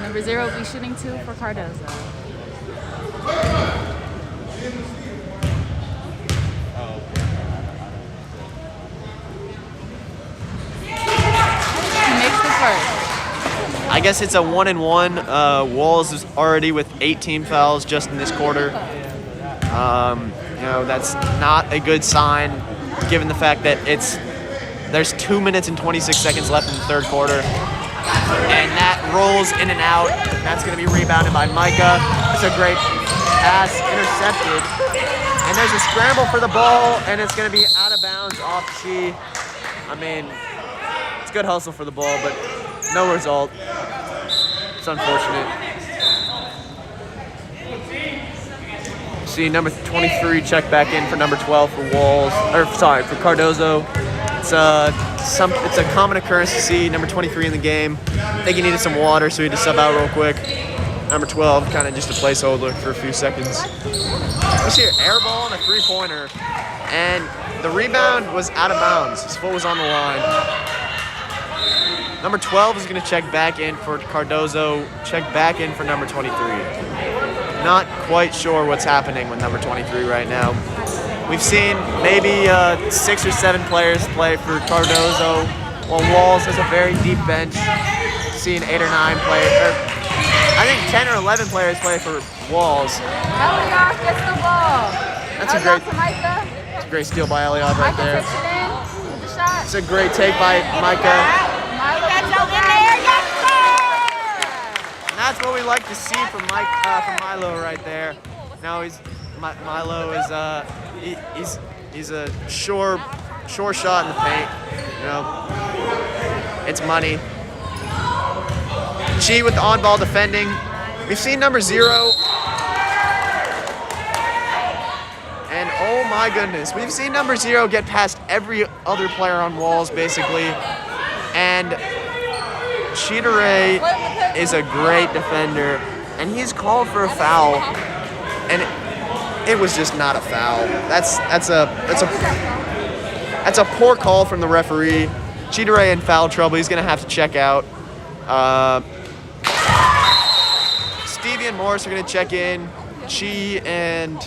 Number 0 will be shooting 2 for Cardozo. He makes the first. I guess it's a 1-and-1. Walls is already with 18 fouls just in this quarter. That's not a good sign given the fact that there's 2 minutes and 26 seconds left in the third quarter. And that rolls in and out. That's going to be rebounded by Micah. It's a great pass, intercepted. And there's a scramble for the ball, and it's going to be out of bounds off Chi. I mean, it's good hustle for the ball, but no result. It's unfortunate. See number 23 check back in for number 12 for Walls, for Cardozo. It's a common occurrence to see number 23 in the game. I think he needed some water, so he had to sub out real quick. Number 12, kind of just a placeholder for a few seconds. You see an air ball and a three-pointer, and the rebound was out of bounds. His foot was on the line. Number 12 is going to check back in for Cardozo, check back in for number 23. Not quite sure what's happening with number 23 right now. We've seen maybe 6 or 7 players play for Cardozo, while Walls has a very deep bench. Seen 8 or 9 players, I think 10 or 11 players play for Walls. Eliab gets the ball. That's a great steal by Eliab right there. Takes it in with the shot. It's a great take by Micah. And that's what we like to see from Milo right there. Now Milo is he's a sure shot in the paint. You know, it's money. Chi with the on-ball defending. We've seen number 0. And oh my goodness, we've seen number 0 get past every other player on Walls basically. And Cheateray is a great defender, and he's called for a foul, and it was just not a foul. That's a poor call from the referee. Cheateray in foul trouble. He's gonna have to check out. Stevie and Morris are gonna check in. Chi and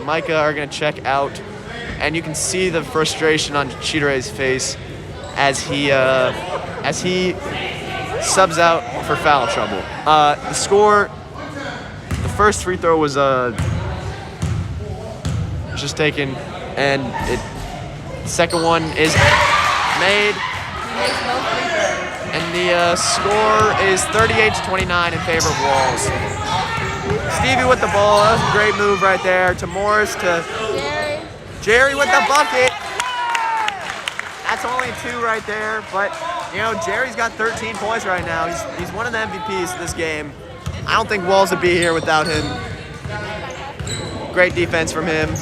Micah are gonna check out, and you can see the frustration on Cheateray's face as he subs out for foul trouble. The score, the first free throw was just taken, and the second one is made. And the score is 38-29 in favor of Walls. Stevie with the ball. That was a great move right there. To Morris, to Jerry with the bucket. That's only 2 right there, but you know, Jerry's got 13 points right now. He's one of the MVPs of this game. I don't think Walls would be here without him. Great defense from him.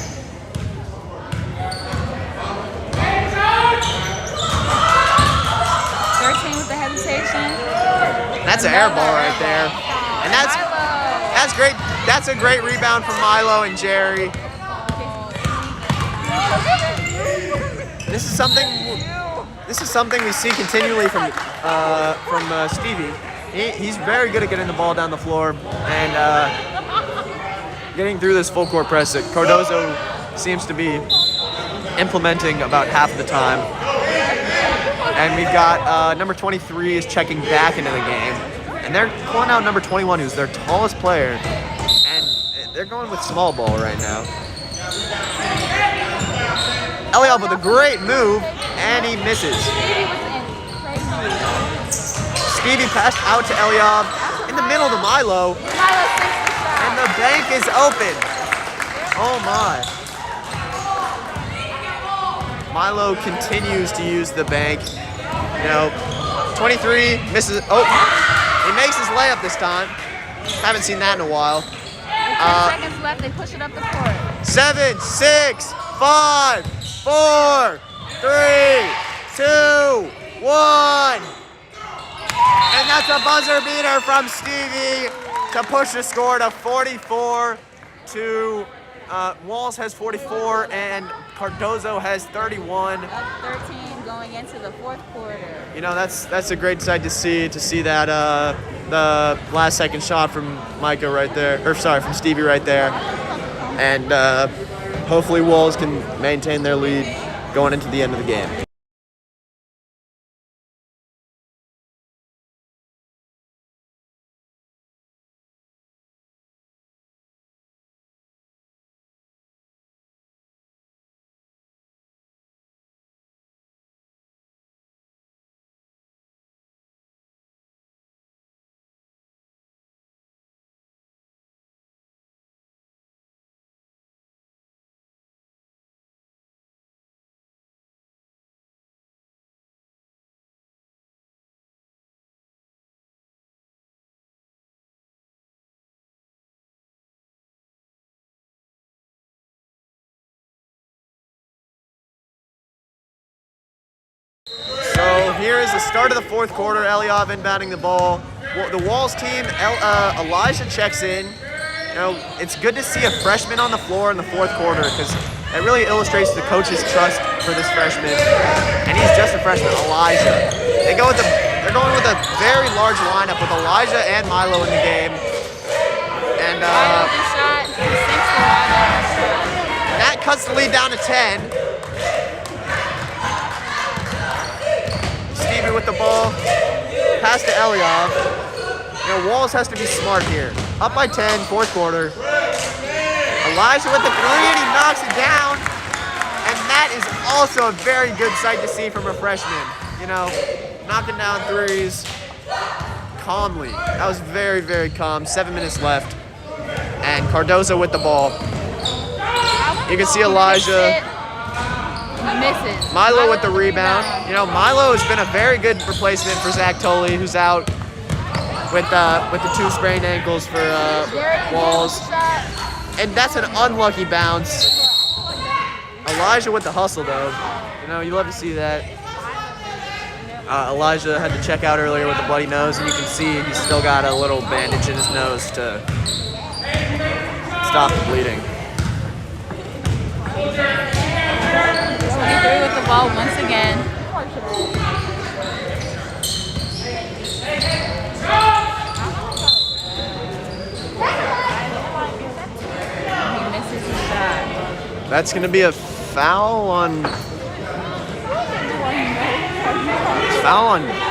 With the hesitation. That's an air ball right there. And that's great. That's a great rebound from Milo and Jerry. This is something we see continually from Stevie. He's very good at getting the ball down the floor and getting through this full court press that Cardozo seems to be implementing about half the time. And we've got number 23 is checking back into the game. And they're calling out number 21, who's their tallest player. And they're going with small ball right now. Eliab with a great move, and he misses. Stevie passed out to Eliab in the middle to Milo. And the bank is open. Oh my. Milo continues to use the bank. You know, 23 misses. Oh, he makes his layup this time. Haven't seen that in a while. 10 seconds left. They push it up the court. 7, 6, 5, 4, 3, 2, 1. And that's a buzzer beater from Stevie to push the score to 44 to Walls has 44 and Cardozo has 31. Up 13 going into the 4th quarter. You know, that's a great sight to see that the last second shot from Micah right there, from Stevie right there. And hopefully Walls can maintain their lead going into the end of the game. Start of the fourth quarter, Eliav inbounding the ball. The Walls team, Elijah checks in. You know, it's good to see a freshman on the floor in the fourth quarter because it really illustrates the coach's trust for this freshman. And he's just a freshman, Elijah. They're going with a very large lineup with Elijah and Milo in the game. And that cuts the lead down to 10. Stevie with the ball. Pass to Eliav. You know, Walls has to be smart here. Up by 10, fourth quarter. Elijah with the three, and he knocks it down. And that is also a very good sight to see from a freshman. You know, knocking down threes calmly. That was very, very calm. 7 minutes left. And Cardozo with the ball. You can see Elijah. Milo with the rebound. You know, Milo has been a very good replacement for Zach Tolley, who's out with the two sprained ankles for Walls. And that's an unlucky bounce. Elijah with the hustle, though. You know, you love to see that. Elijah had to check out earlier with a bloody nose, and you can see he's still got a little bandage in his nose to stop the bleeding. 23 with the ball once again. He misses his shot. That's going to be a foul on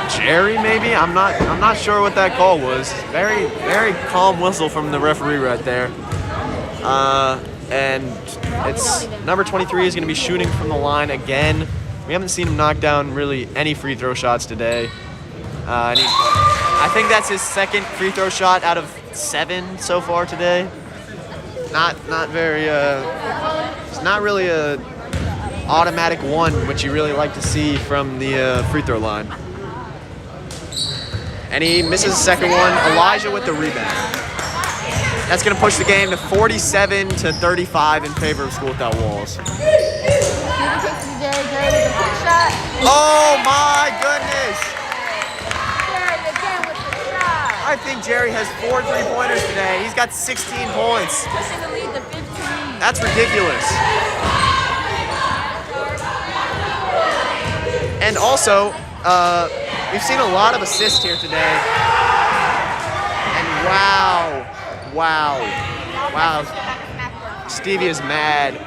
Jerry, maybe. I'm not sure what that call was. Very, very calm whistle from the referee right there. And it's number 23 is going to be shooting from the line again. We haven't seen him knock down really any free throw shots today. And I think that's his second free throw shot out of 7 so far today. Not very. It's not really a automatic one, which you really like to see from the free throw line. And he misses the second one. Elijah with the rebound. That's going to push the game to 47-35 in favor of School Without Walls. Oh my goodness! I think Jerry has 4 3-pointers today. He's got 16 points. Pushing the lead to 15. That's ridiculous. And also, we've seen a lot of assists here today. And wow. Stevie is mad.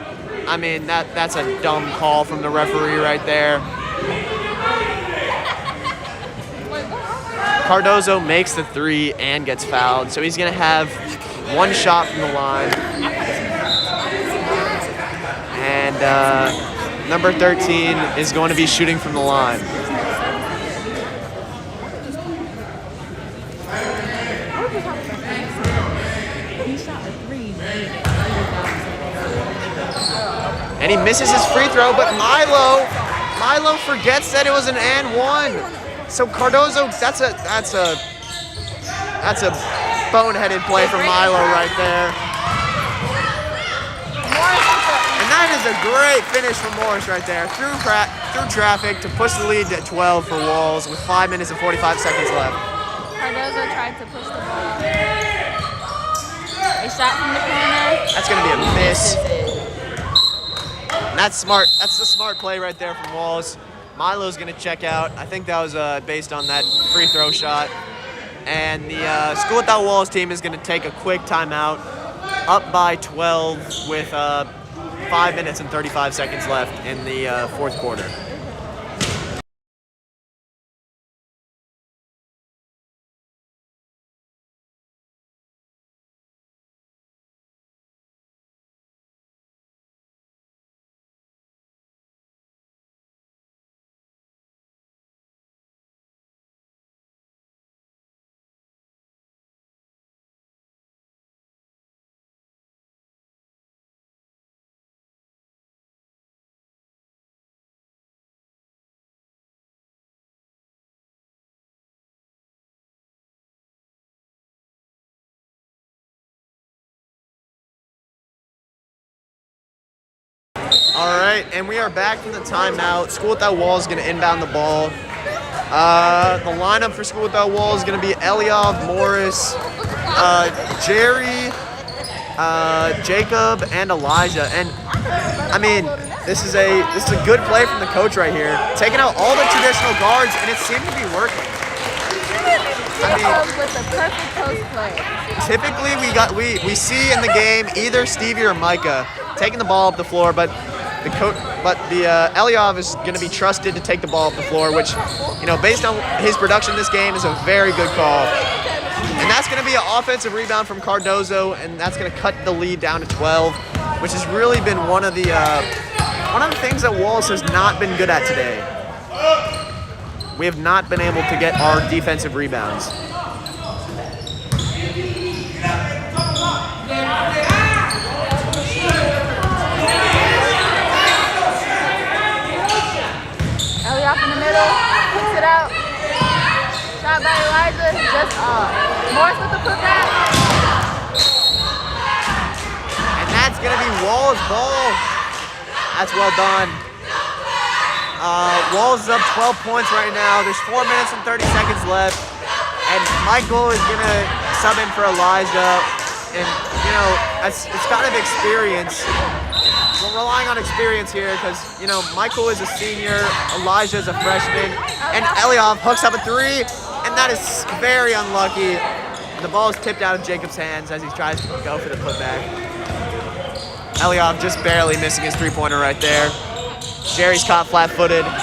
I mean, that's a dumb call from the referee right there. Cardozo makes the 3 and gets fouled, so he's going to have 1 shot from the line. And number 13 is going to be shooting from the line. And he misses his free throw, but Milo forgets that it was an and one. So Cardozo, that's a boneheaded play from Milo right there. And that is a great finish from Morris right there. Through traffic to push the lead to 12 for Walls with 5 minutes and 45 seconds left. Cardozo tried to push the ball. A shot from the corner. That's going to be a miss. And that's smart. That's a smart play right there from Walls. Milo's going to check out. I think that was based on that free throw shot. And the School Without Walls team is going to take a quick timeout, up by 12 with 5 minutes and 35 seconds left in the fourth quarter. All right, and we are back from the timeout. School Without Walls is going to inbound the ball. The lineup for School Without Walls is going to be Eliav, Morris, Jerry, Jacob, and Elijah. And I mean, this is a good play from the coach right here, taking out all the traditional guards, and it seemed to be working. Jacob with the perfect post play. Typically, we see in the game either Stevie or Micah taking the ball up the floor, but the Eliav is going to be trusted to take the ball up the floor, which, you know, based on his production this game, is a very good call. And that's going to be an offensive rebound from Cardozo, and that's going to cut the lead down to 12, which has really been one of the things that Walls has not been good at today. We have not been able to get our defensive rebounds. Eliav in the middle, puts it out. Shot by Elijah, just off. Morris with the putback. And that's going to be Walls' ball. That's well done. Walls is up 12 points right now. There's 4 minutes and 30 seconds left. And Michael is going to sub in for Elijah. And, you know, it's kind of experience. We're relying on experience here because, you know, Michael is a senior, Elijah is a freshman, and Eliav hooks up a three, and that is very unlucky. The ball is tipped out of Jacob's hands as he tries to go for the putback. Eliav just barely missing his three-pointer right there. Jerry's caught flat-footed. Jerry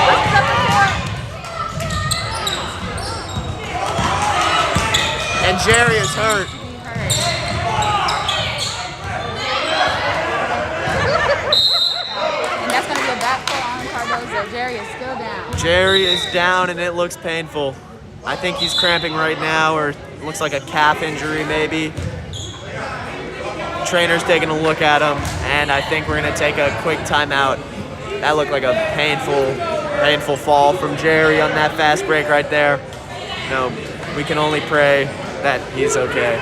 hooks up the court. And Jerry is hurt. That's going to be a backful on Cardozo. Jerry is still down. Jerry is down, and it looks painful. I think he's cramping right now, or it looks like a calf injury maybe. Trainer's taking a look at him, and I think we're going to take a quick timeout. That looked like a painful fall from Jerry on that fast break right there. No, we can only pray that he's okay.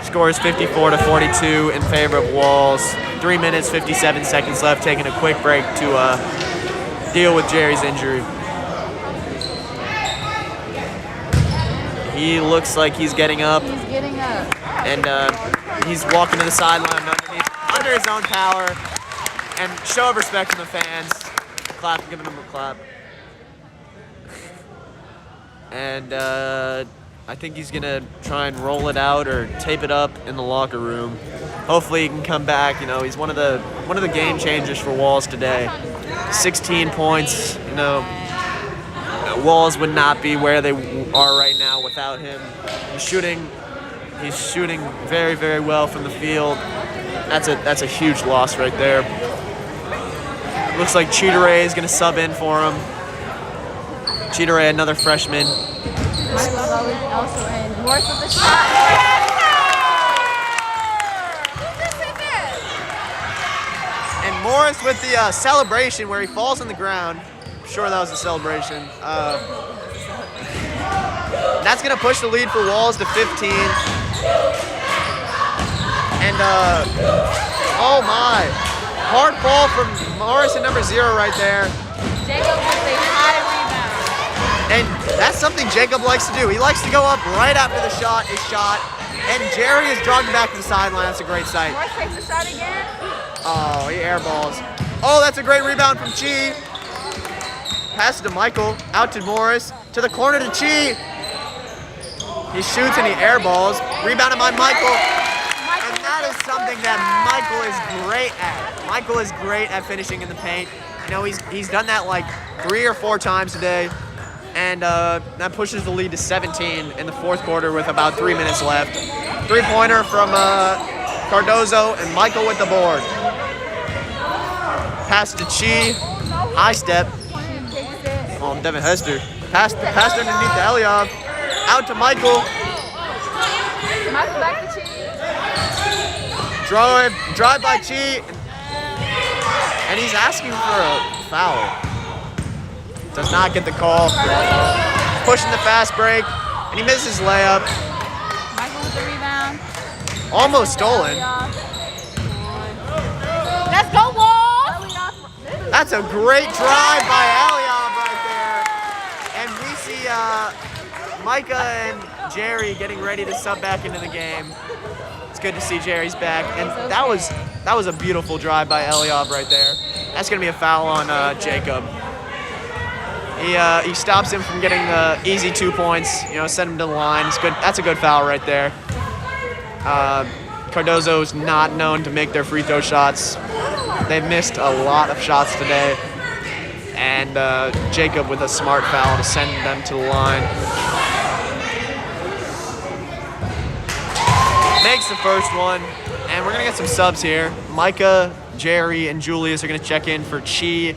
Score is 54-42 in favor of Walls. 3 minutes, 57 seconds left, taking a quick break to deal with Jerry's injury. He looks like he's getting up. He's getting up. And he's walking to the sideline under his own power. And show of respect to the fans. Clap, giving him a clap. And I think he's gonna try and roll it out or tape it up in the locker room. Hopefully he can come back. You know, he's one of the game changers for Walls today. 16 points. You know, Walls would not be where they are right now without him. He's shooting very, very well from the field. That's a huge loss right there. Looks like Cheateray is gonna sub in for him. Cheateray, another freshman. Michael's also in. Morris with the shot. And Morris with the celebration where he falls on the ground. I'm sure that was a celebration. That's going to push the lead for Walls to 15. And, oh my. Hard ball from Morris at number 0 right there. Jacob with a high rebound. And that's something Jacob likes to do. He likes to go up right after the shot is shot. And Jerry is jogging back to the sideline. That's a great sight. Morris takes the shot again. Oh, he airballs. Oh, that's a great rebound from Chi. Pass it to Michael. Out to Morris. To the corner to Chi. He shoots and he airballs. Rebounded by Michael. And that is something that Michael is great at. Michael is great at finishing in the paint. You know, he's done that like 3 or 4 times today. And that pushes the lead to 17 in the fourth quarter with about 3 minutes left. 3-pointer from Cardozo and Michael with the board. Pass to Chi. High step. Oh, Devin Hester. Pass underneath to Eliav. Out to Michael. Michael back to Chi. Drive by Chi. And he's asking for a foul. Does not get the call. Pushing the fast break. And he misses his layup. Michael with the rebound. Almost stolen. Let's go, Walls! This is That's a great drive by Eliab right there. And we see Micah and Jerry getting ready to sub back into the game. It's good to see Jerry's back. And that was a beautiful drive by Eliab right there. That's going to be a foul on Jacob. He stops him from getting the easy 2 points, send him to the line. It's good. That's a good foul right there. Cardozo's not known to make their free throw shots. They've missed a lot of shots today. And Jacob with a smart foul to send them to the line. Makes the first one. And we're going to get some subs here. Micah, Jerry, and Julius are going to check in for Chi,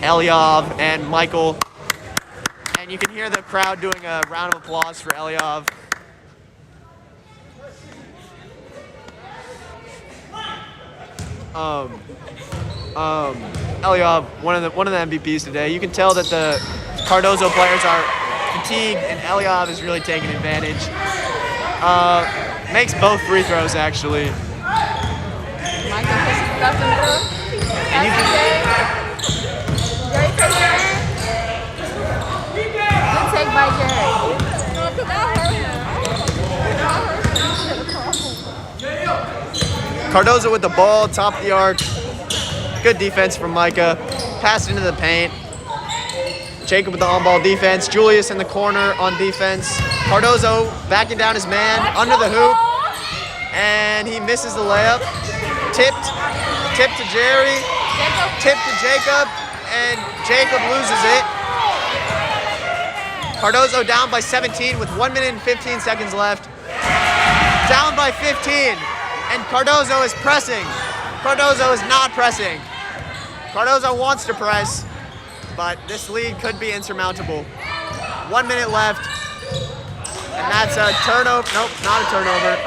Eliab, and Michael. And you can hear the crowd doing a round of applause for Eliab. Eliab, one of the MVPs today. You can tell that the Cardozo players are fatigued, and Eliab is really taking advantage. Makes both free throws actually. Michael pushes it up the middle. And you can, Jerry takes it in. Good take by Jerry. Cardozo with the ball, top of the arc. Good defense from Micah. Passed into the paint. Jacob with the on-ball defense. Julius in the corner on defense. Cardozo backing down his man under the hoop. And he misses the layup. Tipped to Jerry. Tipped to Jacob. And Jacob loses it. Cardozo down by 17 with 1 minute and 15 seconds left. Down by 15. And Cardozo is pressing. Cardozo is not pressing. Cardozo wants to press, but this lead could be insurmountable. 1 minute left. And that's a turnover. Nope, not a turnover.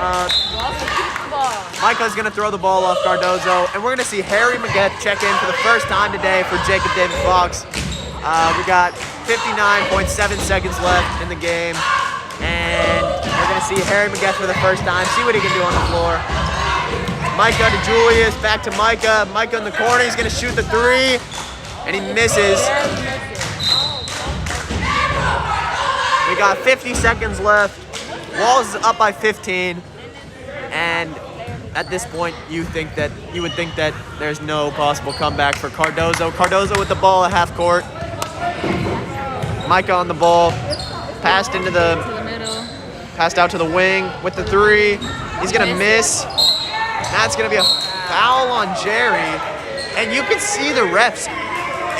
Micah's going to throw the ball off Cardozo. And we're going to see Harry Maguette check in for the first time today for Jacob David Fox. We got 59.7 seconds left in the game. And we're going to see Harry Maguette for the first time. See what he can do on the floor. Micah to Julius, back to Micah. Micah in the corner, he's going to shoot the three. And he misses. We got 50 seconds left. Walls is up by 15. And at this point, you would think that there's no possible comeback for Cardozo. Cardozo with the ball at half court. Micah on the ball. Passed out to the wing with the three. He's going to miss. That's going to be a foul on Jerry. And you can see the refs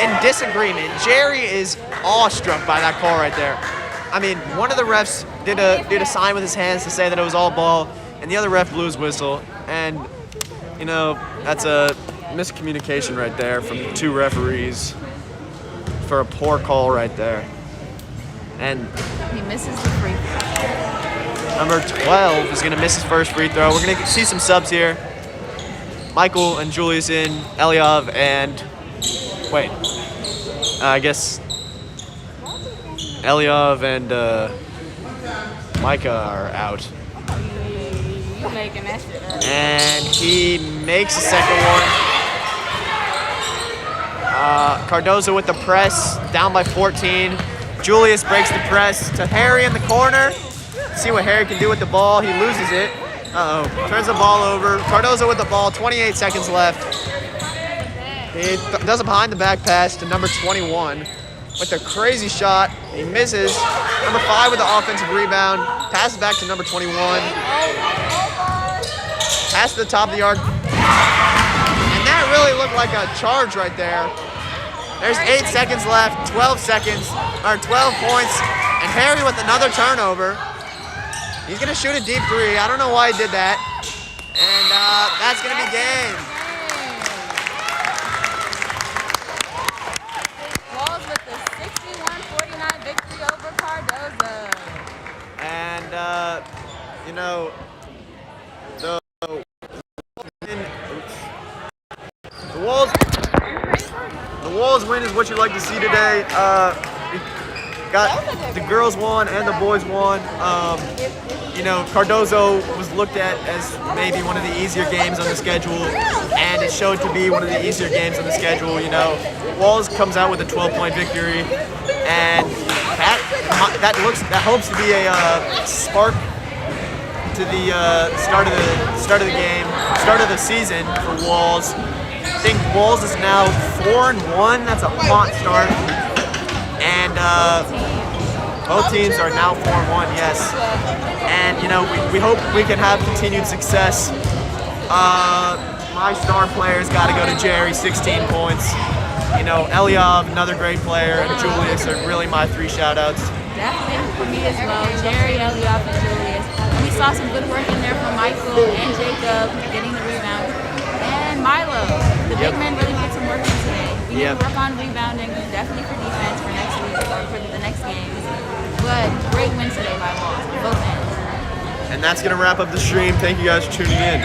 in disagreement. Jerry is awestruck by that call right there. I mean, one of the refs did a sign with his hands to say that it was all ball, and the other ref blew his whistle. And, that's a miscommunication right there from the two referees for a poor call right there. And he misses the free throw. Number 12 is going to miss his first free throw. We're going to see some subs here. Michael and Julius in, Eliab and, I guess Eliab and Micah are out. You making that shit up. And he makes a second one. Cardozo with the press, down by 14. Julius breaks the press to Harry in the corner. See what Harry can do with the ball. He loses it. Turns the ball over. Cardozo with the ball, 28 seconds left. He does a behind the back pass to number 21 with a crazy shot. He misses. Number 5 with the offensive rebound. Passes back to number 21. Pass to the top of the arc. And that really looked like a charge right there. There's 8 seconds left, 12 points, and Harry with another turnover. He's going to shoot a deep three. I don't know why he did that. And that's going to be game. Walls with the 61-49 victory over Cardozo. And, the Wolves win is what you like to see today. Got the girls won and the boys won. you know, Cardozo was looked at as maybe one of the easier games on the schedule, and it showed to be one of the easier games on the schedule. You know, Walls comes out with a 12-point victory, and that hopes to be a spark to the start of the season for Walls. I think Walls is now 4-1. That's a hot start, and both teams are now 4-1. Yes, and you know we hope we can have continued success. My star players got to go to Jerry, 16 points. You know, Eliav, another great player, and Julius are really my 3 shout-outs. Definitely for me as well. Jerry, Eliav, and Julius. We saw some good work in there from Michael and Jacob getting the rebound, and Milo. The big men really put some work in today. We need to work on rebounding, definitely for defense for next week or for the next game. But great win today by Walls on both ends. And that's going to wrap up the stream. Thank you guys for tuning in.